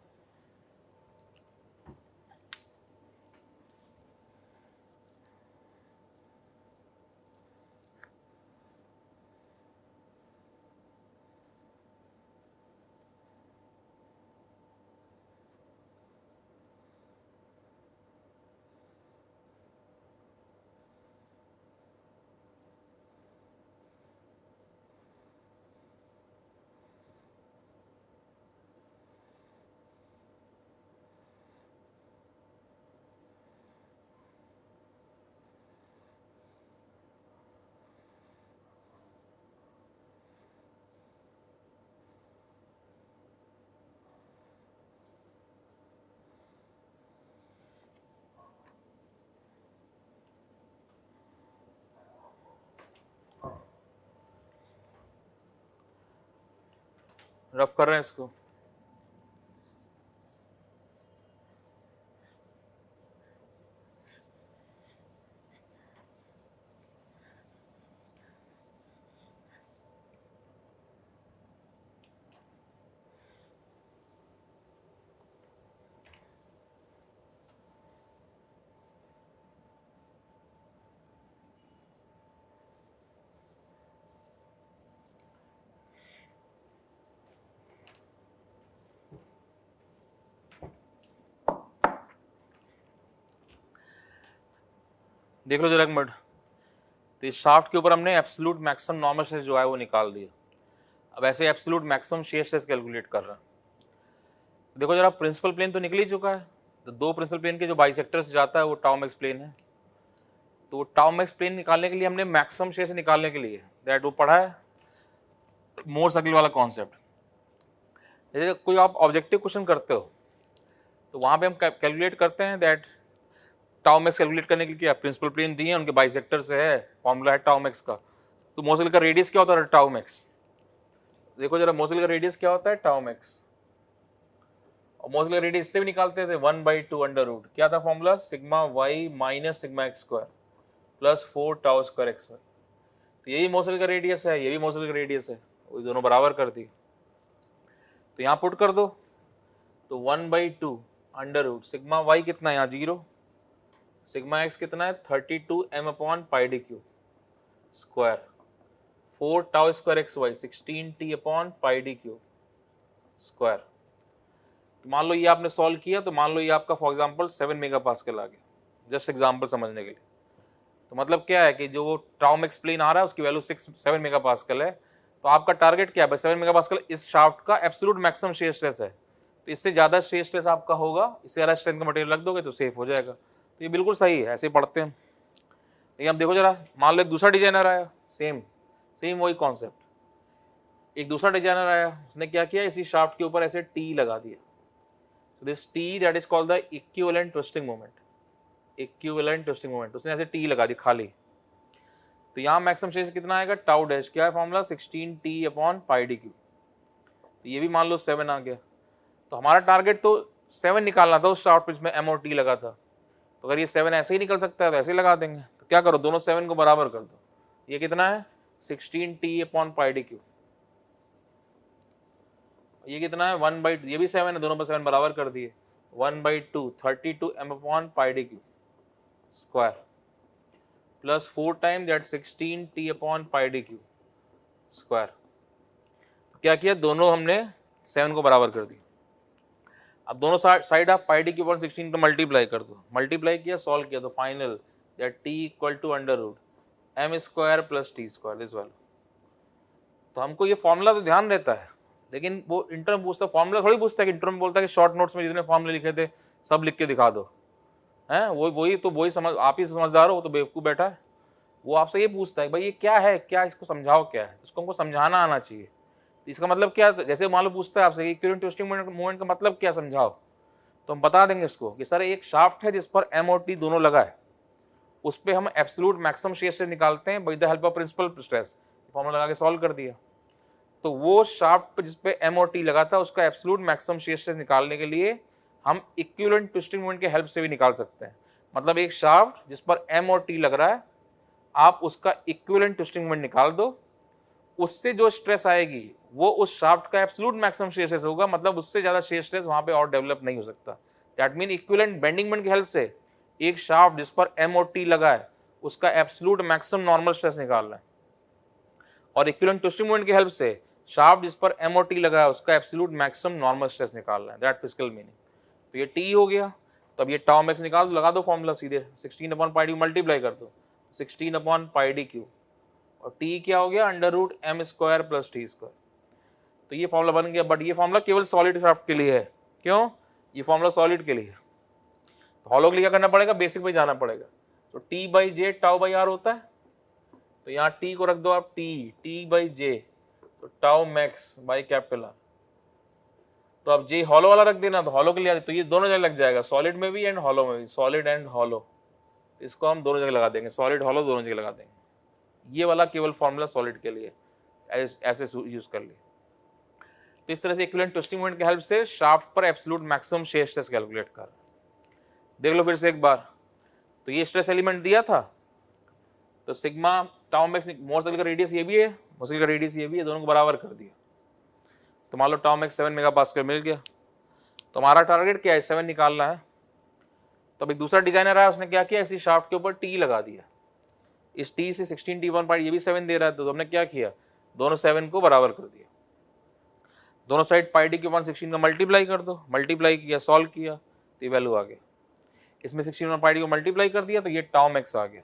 रफ कर रहे हैं इसको। देख लो जरा एक मिनट, तो इस शाफ्ट के ऊपर हमने एब्सोल्यूट मैक्सिमम नॉर्मल स्ट्रेस जो है वो निकाल दिया। अब ऐसे absolute maximum shear stress calculate कर रहा है। देखो जरा, प्रिंसिपल प्लेन तो निकल ही चुका है, तो दो प्रिंसिपल प्लेन के जो बाइसेक्टर से जाता है वो टाउ मैक्स प्लेन है। तो वो टाउ मैक्स प्लेन निकालने के लिए हमने मैक्सिमम शेयर से निकालने के लिए दैट वो पढ़ा है मोर सर्किल वाला कॉन्सेप्ट। जैसे कोई आप ऑब्जेक्टिव क्वेश्चन करते हो तो वहां पे हम कैलकुलेट करते हैं दैट टाउ मैक्स कैलकुलेट करने के लिए क्या प्रिंसिपल प्लेन दिए हैं, उनके बाइसेक्टर से है, फॉर्मूला है टाउ मैक्स का। तो मोर सर्किल का रेडियस क्या होता है, टाउ मैक्स। देखो जरा, मोर सर्किल का रेडियस क्या होता है, टाउ मैक्स। और मोर सर्किल का रेडियस इससे भी निकालते थे 1/2 अंडर रूट, क्या था formula, sigma Y minus sigma X square plus 4 tau square x Y. तो यही मोर सर्किल का रेडियस है, ये भी मोर सर्किल का रेडियस है, वो दोनों बराबर कर दी। तो यहाँ पुट कर दो, तो 1/2 अंडर रूट सिग्मा वाई कितना है यहाँ 0, सिग्मा एक्स कितना है 32 m upon pi D cube square 4 tau square x y 16 t upon pi D cube square. तो मान लो ये आपने सॉल्व किया, तो मान लो ये आपका फॉर एग्जांपल 7 मेगा पास्कल आ गया, जस्ट एग्जांपल समझने के लिए। तो मतलब क्या है कि जो टाउ मैक्स प्लेन आ रहा है उसकी वैल्यू 7 मेगा पास्कल है, तो आपका टारगेट क्या है, 7 मेगा पास्कल इस शाफ्ट का एब्सोल्यूट मैक्सिमम शेयर स्ट्रेस है। तो इससे ज्यादा शेयर स्ट्रेस आपका होगा, इससे ज्यादा स्ट्रेंथ का मटेरियल रख दोगे तो सेफ हो जाएगा। तो ये बिल्कुल सही है, ऐसे पढ़ते हैं। लेकिन अब देखो जरा, मान लो एक दूसरा डिजाइनर आया, सेम वही कॉन्सेप्ट, एक दूसरा डिजाइनर आया, उसने क्या किया, इसी शाफ्ट के ऊपर ऐसे टी लगा दिया। This T that is called the equivalent twisting moment, equivalent twisting moment, उसने ऐसे टी लगा दी खाली। तो यहाँ मैक्सिमम शेयर कितना आएगा, टाउ डैश, क्या है formula 16 t upon pi D Q. तो ये भी मान लो 7 आ गया। तो हमारा टारगेट तो 7 निकालना था उस शाफ्ट पिच में एम और टी लगा था। तो अगर ये 7 ऐसे ही निकल सकता है तो ऐसे ही लगा देंगे। तो क्या करो, दोनों 7 को बराबर कर दो। ये कितना है 16 t upon pi D Q, ये कितना है 1/2, ये भी 7 है, दोनों पर 7 बराबर कर दिए, 1/2 32 m upon pi D Q square plus 4 time that 16 T upon pi D Q square. क्या किया, दोनों हमने 7 को बराबर कर दिया। अब दोनों साइड आप पाई डी क्यू अपॉन 16 को मल्टीप्लाई कर दो, मल्टीप्लाई किया, सॉल्व किया, तो final that T equal to under root M square plus T square this value. तो हमको ये फॉर्मूला तो ध्यान रहता है, लेकिन वो इंटर में पूछता, फॉर्मूला थोड़ी पूछता है कि इंटर में बोलता है कि शॉर्ट नोट्स में जितने फॉर्मूले लिखे थे सब लिख के दिखा दो, हैं वही समझ, आप ही समझदार हो, वो तो बेवकूफ़ बैठा है। वो आपसे ये पूछता है भाई ये क्या है, क्या इसको समझाओ, क्या है, इसको हमको समझाना आना चाहिए। तो इसका मतलब क्या, जैसे मान लो पूछता है आपसे इक्विवेलेंट ट्विस्टिंग मोमेंट का मतलब क्या, समझाओ, तो हम बता देंगे इसको कि सर एक शाफ्ट है जिस पर एम और टी दोनों लगा है, उस पर हम एब्सोल्यूट मैक्सिमम शेयर से निकालते हैं by the help of principal stress, formula लगा के सॉल्व कर दिया। तो वो शाफ्ट पर जिस पे एम और टी लगा था उसका एब्सोल्यूट मैक्सिमम शेयर से निकालने के लिए हम इक्विवेलेंट ट्विस्टिंग मोमेंट के हेल्प से भी निकाल सकते हैं। मतलब एक शाफ्ट जिस पर एम और टी लग रहा है, आप उसका इक्विवेलेंट ट्विस्टिंग मोमेंट निकाल दो, उससे जो स्ट्रेस आएगी वो उस शाफ्ट का एब्सोल्यूट मैक्सिमम शेयर स्ट्रेस होगा, मतलब उससे ज्यादा शेयर स्ट्रेस वहां पे और डेवलप नहीं हो सकता। That mean equivalent bending moment की हेल्प से एक शाफ्ट जिस पर एम और टी लगा है उसका एब्सोल्यूट मैक्सिमम नॉर्मल स्ट्रेस निकालना है, और इक्विवेलेंट ट्विस्टिंग मोमेंट की हेल्प से शाफ्ट जिस पर एम और टी लगा है उसका एब्सोल्यूट मैक्सिमम नॉर्मल स्ट्रेस निकालना है, दैट फिजिकल मीनिंग। तो ये टी हो गया, तब ये टाउ मैक्स निकाल दो, लगा दो फॉर्मूला सीधे, 16 अपॉन पाई डी मल्टीप्लाई कर दो, 16 अपॉन पाई डी क्यू, और टी क्या हो गया, under root M square plus T square. तो ये फॉर्मूला बन गया, बट ये फॉर्मूला केवल सॉलिड शाफ्ट के लिए है। क्यों, ये फॉर्मूला सॉलिड के लिए है। तो हॉलो के लिए क्या करना पड़ेगा, बेसिक पे जाना पड़ेगा। तो T by J tau by R होता है, तो यहाँ टी को रख दो आप टी बाई जे, तो tau max by capital R. तो अब जे हॉलो वाला रख देना, तो हॉलो के लिए तो ये दोनों जगह लग जाएगा, सॉलिड में भी एंड हॉलो में भी, सॉलिड एंड हॉलो, इसको हम दोनों जगह लगा देंगे, सॉलिड हॉलो दोनों जगह लगा देंगे। ये वाला केवल फॉर्मूला सॉलिड के लिए, ऐसे यूज कर लिए। तो इस तरह से इक्विवेलेंट ट्विस्टिंग मोमेंट की हेल्प से शाफ्ट पर absolute maximum shear stress calculate कर। देख लो फिर से एक बार, तो ये स्ट्रेस एलिमेंट दिया था, तो सिग्मा टाउ मैक्स, मोर का रेडियस ये भी है, मोर का रेडियस ये भी है, दोनों को बराबर कर दिया। तो मान लो टाउ मैक्स 7 मेगापास्कल मिल गया, तो हमारा टारगेट क्या है, 7 निकालना है। तो एक दूसरा डिजाइनर आया, उसने क्या किया, इसी शाफ्ट के ऊपर टी लगा दिया, इस टी से 16 टी 1 पॉइंट, ये भी 7 दे रहा है, तो हमने क्या किया, दोनों 7 को बराबर कर दिया, दोनों साइड पाई डी के 116 का मल्टीप्लाई कर दो, मल्टीप्लाई किया, सॉल्व किया, तो ये वैल्यू आ गया। इसमें 16 पाई डी को मल्टीप्लाई कर दिया, तो ये टाउ मैक्स आ गया।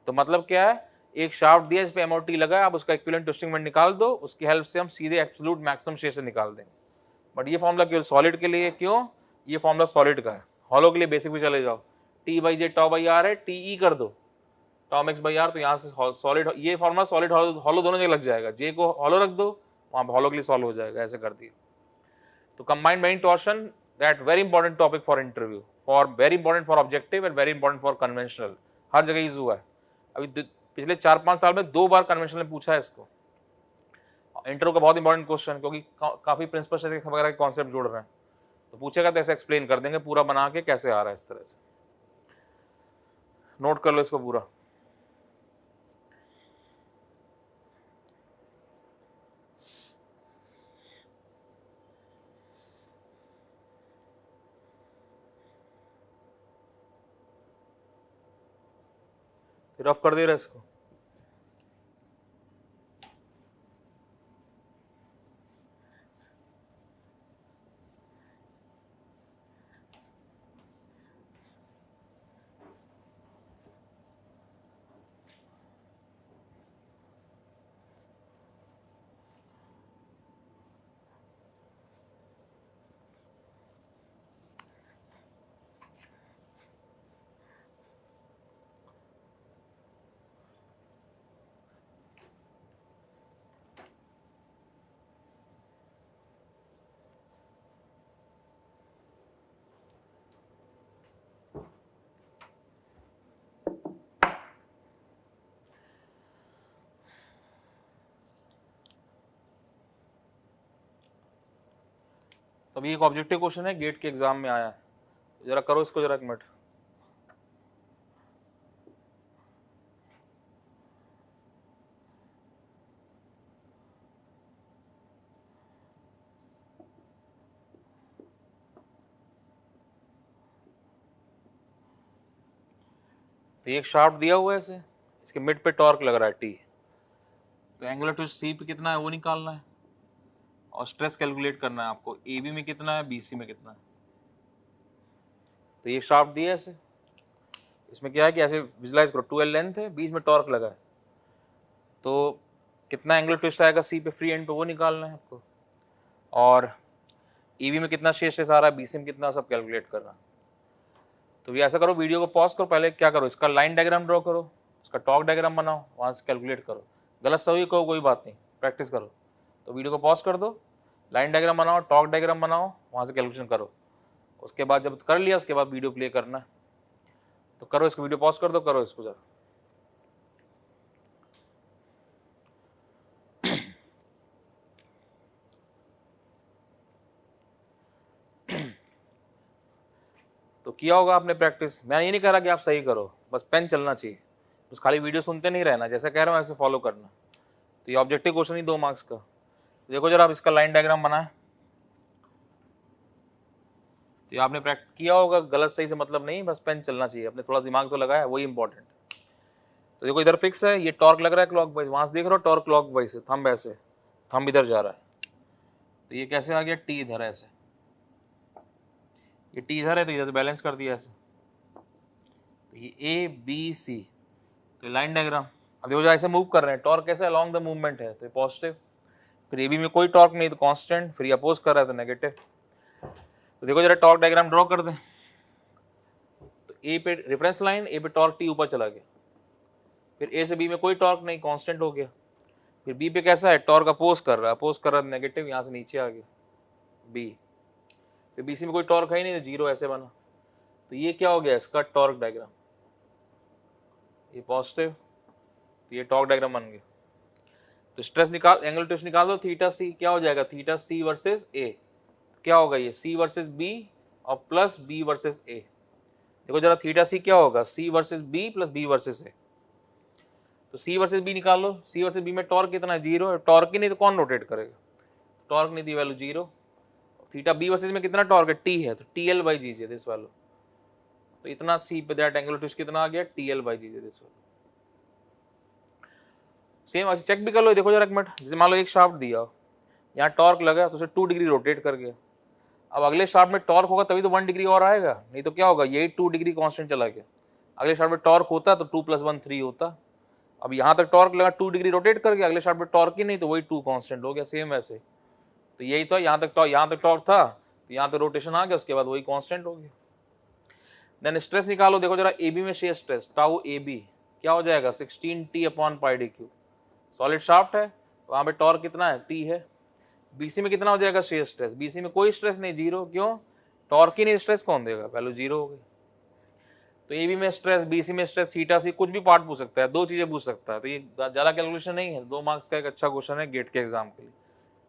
तो मतलब क्या है, एक शाफ्ट दिया जिस पे एम और टी लगा है, आप उसका इक्विवेलेंट ट्विस्टिंग मोमेंट निकाल दो, उसकी हेल्प से हम सीधे एब्सोल्यूट मैक्सिमम शेयर से निकाल देंगे। बट ये फॉर्मूला केवल सॉलिड के लिए, क्यों, ये फॉर्मूला सॉलिड का है। हॉलो के लिए बेसिक भी चले जाओ, T by J tau by R है, टी ई कर दो टाउ मैक्स बाई आर, तो यहाँ से सॉलिड, ये फॉर्मूला सॉलिड हॉलो दोनों जगह लग जाएगा, जे को हॉलो रख दो, वहाँ हॉलो के लिए सॉल्व हो जाएगा, ऐसे कर दिए। तो combined bending torsion, that very important topic for interview, for very important for objective and very important for conventional, हर जगह यूज हुआ है। अभी पिछले 4-5 साल में 2 बार कन्वेंशनल में पूछा है इसको। इंटरव्यू का बहुत इंपॉर्टेंट क्वेश्चन, क्योंकि काफी प्रिंसिपल वगैरह के कॉन्सेप्ट जोड़ रहे हैं, तो पूछेगा तो ऐसे एक्सप्लेन कर देंगे पूरा बना के कैसे आ रहा है, इस तरह से नोट कर लो इसको पूरा। रफ कर दे रहा है इसको। तो अभी एक ऑब्जेक्टिव क्वेश्चन है, गेट के एग्जाम में आया है, जरा करो इसको जरा एक मिनट। तो एक शाफ्ट दिया हुआ है ऐसे, इसके मिड पे टॉर्क लग रहा है टी, तो एंगुलर ट्विस्ट सी पे कितना है वो निकालना है और स्ट्रेस कैलकुलेट करना है आपको, ए बी में कितना है, बी सी में कितना है। तो ये शाफ्ट दिया है ऐसे, इसमें क्या है कि ऐसे विजुलाइज करो, 12 लेंथ है, बीच में टॉर्क लगा है, तो कितना एंगुलर ट्विस्ट आएगा सी पे फ्री एंड पे वो निकालना है आपको, और ए बी में कितना शेयर स्ट्रेस आ रहा है, बी सी में कितना, सब कैलकुलेट करना। तो भी ऐसा करो, वीडियो को पॉज करो, पहले क्या करो, इसका लाइन डायग्राम ड्रॉ करो, इसका टॉर्क डायग्राम बनाओ, वहाँ से कैलकुलेट करो, गलत सही कहो कोई बात नहीं, प्रैक्टिस करो। तो वीडियो को पॉज कर दो, लाइन डायग्राम बनाओ, टॉर्क डायग्राम बनाओ, वहाँ से कैलकुलेशन करो, उसके बाद जब कर लिया उसके बाद वीडियो प्ले करना है। तो करो इसको, वीडियो पॉज कर दो, करो इसको जरा। तो किया होगा आपने प्रैक्टिस, मैं ये नहीं कह रहा कि आप सही करो, बस पेन चलना चाहिए, बस खाली वीडियो सुनते नहीं रहना, जैसे कह रहा हूँ ऐसे फॉलो करना। तो ये ऑब्जेक्टिव क्वेश्चन ही 2 मार्क्स का। देखो जरा आप इसका लाइन डायग्राम बनाए, तो ये आपने प्रैक्टिस किया होगा, गलत सही से मतलब नहीं, बस पेन चलना चाहिए, अपने थोड़ा दिमाग तो लगाया, वही इंपॉर्टेंट। तो देखो इधर फिक्स है, ये टॉर्क लग रहा है क्लॉक वाइज, वहां से देख रहे हो टॉर्क क्लॉक वाइज है, थंब ऐसे, थंब इधर जा रहा है, तो ये कैसे आ गया, टी इधर है ऐसे, ये टी इधर है तो इधर से बैलेंस कर दिया ऐसे, तो ये ए बी सी, तो लाइन डायग्राम। अब देखो ऐसे मूव कर रहे हैं, टॉर्क कैसे अलोंग द मूवमेंट है, तो पॉजिटिव, फिर ए बी में कोई टॉर्क नहीं तो कांस्टेंट, फिर अपोज कर रहा है तो नेगेटिव। तो देखो जरा टॉर्क डायग्राम ड्रॉ कर दें, तो ए पे रेफरेंस लाइन, ए पे टॉर्क टी ऊपर चला गया, फिर ए से बी में कोई टॉर्क नहीं, कांस्टेंट हो गया, फिर बी पे कैसा है, टॉर्क अपोज कर रहा है नेगेटिव, यहाँ से नीचे आ गया बी, फिर बी सी में कोई टॉर्क है ही नहीं तो जीरो ऐसे बना। तो ये क्या हो गया, इसका टॉर्क डायग्राम, ये पॉजिटिव, तो ये टॉर्क डायग्राम बन गया। तो स्ट्रेस निकाल, एंगल ट्विस्ट निकाल दो, थीटा सी क्या हो जाएगा, थीटा सी वर्सेस ए, क्या होगा ये सी वर्सेस बी और प्लस बी वर्सेस ए। देखो जरा थीटा सी क्या होगा, C versus B plus B versus A, तो सी वर्सेस बी निकाल लो, सी वर्सेस बी में टॉर्क कितना है, जीरो, टॉर्क ही नहीं तो कौन रोटेट करेगा, टॉर्क नहीं दी value zero, theta B versus में कितना टॉर्क है, टी है, तो T L by G J this value, तो इतना सी पे दैट एंगुलर ट्विस्ट कितना आ गया, T L by G J this value. Same ऐसे चेक भी कर लो, देखो जरा एक मिनट, जैसे मान लो एक शाफ्ट दिया, यहाँ टॉर्क लगा तो उसे 2 डिग्री रोटेट कर गया, अब अगले शाफ्ट में टॉर्क होगा तभी तो 1 डिग्री और आएगा, नहीं तो क्या होगा, यही 2 डिग्री कांस्टेंट चला गया, अगले शाफ्ट में टॉर्क होता तो 2 + 1 3 होता, अब यहाँ तक टॉर्क लगा 2 डिग्री रोटेट कर गया, अगले शाफ्ट में टॉर्क ही नहीं तो वही 2 कांस्टेंट हो गया, सेम ऐसे। तो यही तो यहाँ तक टॉर्क था तो यहाँ तक रोटेशन आ गया, उसके बाद वही कांस्टेंट हो गया। देन स्ट्रेस निकालो, देखो जरा ए बी में shear stress tau A B क्या हो जाएगा, 16T/πd3, सॉलिड शाफ्ट है, वहाँ पे टॉर्क कितना है, टी है। बीसी में कितना हो जाएगा शेयर स्ट्रेस, बीसी में कोई स्ट्रेस नहीं, जीरो, क्यों, टॉर्क ही नहीं, स्ट्रेस कौन देगा, वैल्यू जीरो हो गई। तो ए बी में स्ट्रेस, बीसी में स्ट्रेस, थीटा सी, कुछ भी पार्ट पूछ सकता है, 2 चीजें पूछ सकता है, तो ये ज्यादा कैलकुलेशन नहीं है, 2 मार्क्स का एक अच्छा क्वेश्चन है गेट के एग्जाम के लिए।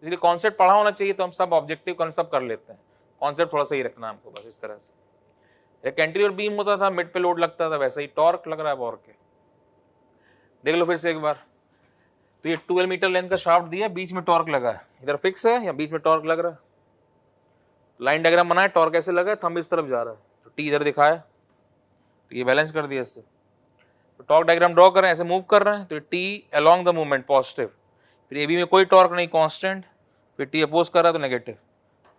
इसलिए कॉन्सेप्ट पढ़ा होना चाहिए, तो हम सब ऑब्जेक्टिव कॉन्सेप्ट कर लेते हैं, कॉन्सेप्ट थोड़ा सही रखना है हमको बस, इस तरह से। एक कैंटिलीवर बीम होता था, मिड पे लोड लगता था, वैसे ही टॉर्क लग रहा है और के। देख लो फिर से एक बार, तो ये 12 मीटर लेंथ का शाफ्ट दिया, बीच में टॉर्क लगा है, इधर फिक्स है या बीच में टॉर्क लग रहा है, लाइन डायग्राम बनाया, टॉर्क ऐसे लगा है, थंब इस तरफ जा रहा है, तो टी इधर दिखाया, तो ये बैलेंस कर दिया इससे। तो टॉर्क डायग्राम ड्रॉ कर रहे हैं, ऐसे मूव कर रहे हैं, तो T along the movement positive, फिर ए बी में कोई टॉर्क नहीं, कांस्टेंट, फिर टी अपोज कर रहा है तो नेगेटिव,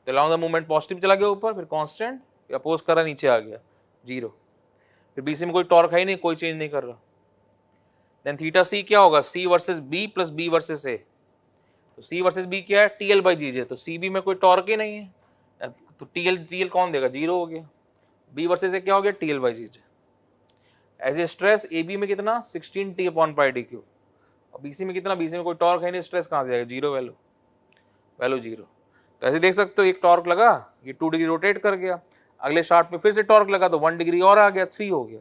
तो अलोंग द मूवमेंट पॉजिटिव चला गया ऊपर, फिर कांस्टेंट, अपोज कर रहा है नीचे आ गया जीरो, फिर बी सी में कोई टॉर्क है ही नहीं, कोई चेंज नहीं कर रहा। देन थीटा सी क्या होगा, C versus B plus B versus A, तो सी वर्सेस बी क्या है, T L by G J, तो सी बी में कोई टॉर्क ही नहीं है, तो टी एल कौन देगा, जीरो हो गया, बी वर्सेस ए क्या हो गया, T L by G J. As a stress A B में कितना 16T/πd3, और बी सी में कितना, बी सी में कोई टॉर्क है नहीं, स्ट्रेस कहाँ से आएगा, जीरो, वैल्यू जीरो। तो ऐसे देख सकते हो, एक टॉर्क लगा, ये 2 डिग्री रोटेट कर गया, अगले शाफ्ट में फिर से टॉर्क लगा तो 1 डिग्री और आ गया, 3 हो गया,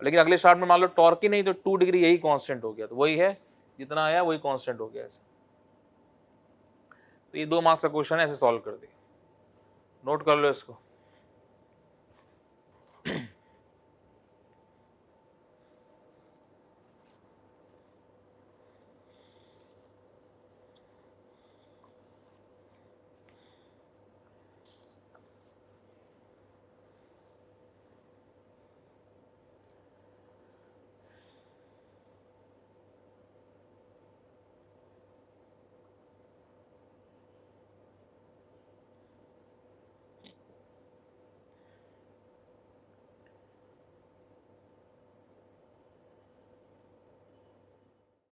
लेकिन अगले शाफ्ट में मान लो टॉर्क ही नहीं तो 2 डिग्री यही कांस्टेंट हो गया, तो वही है जितना आया वही कांस्टेंट हो गया ऐसे। तो ये 2 मार्क्स का क्वेश्चन है, ऐसे सॉल्व कर दिया, नोट कर लो इसको।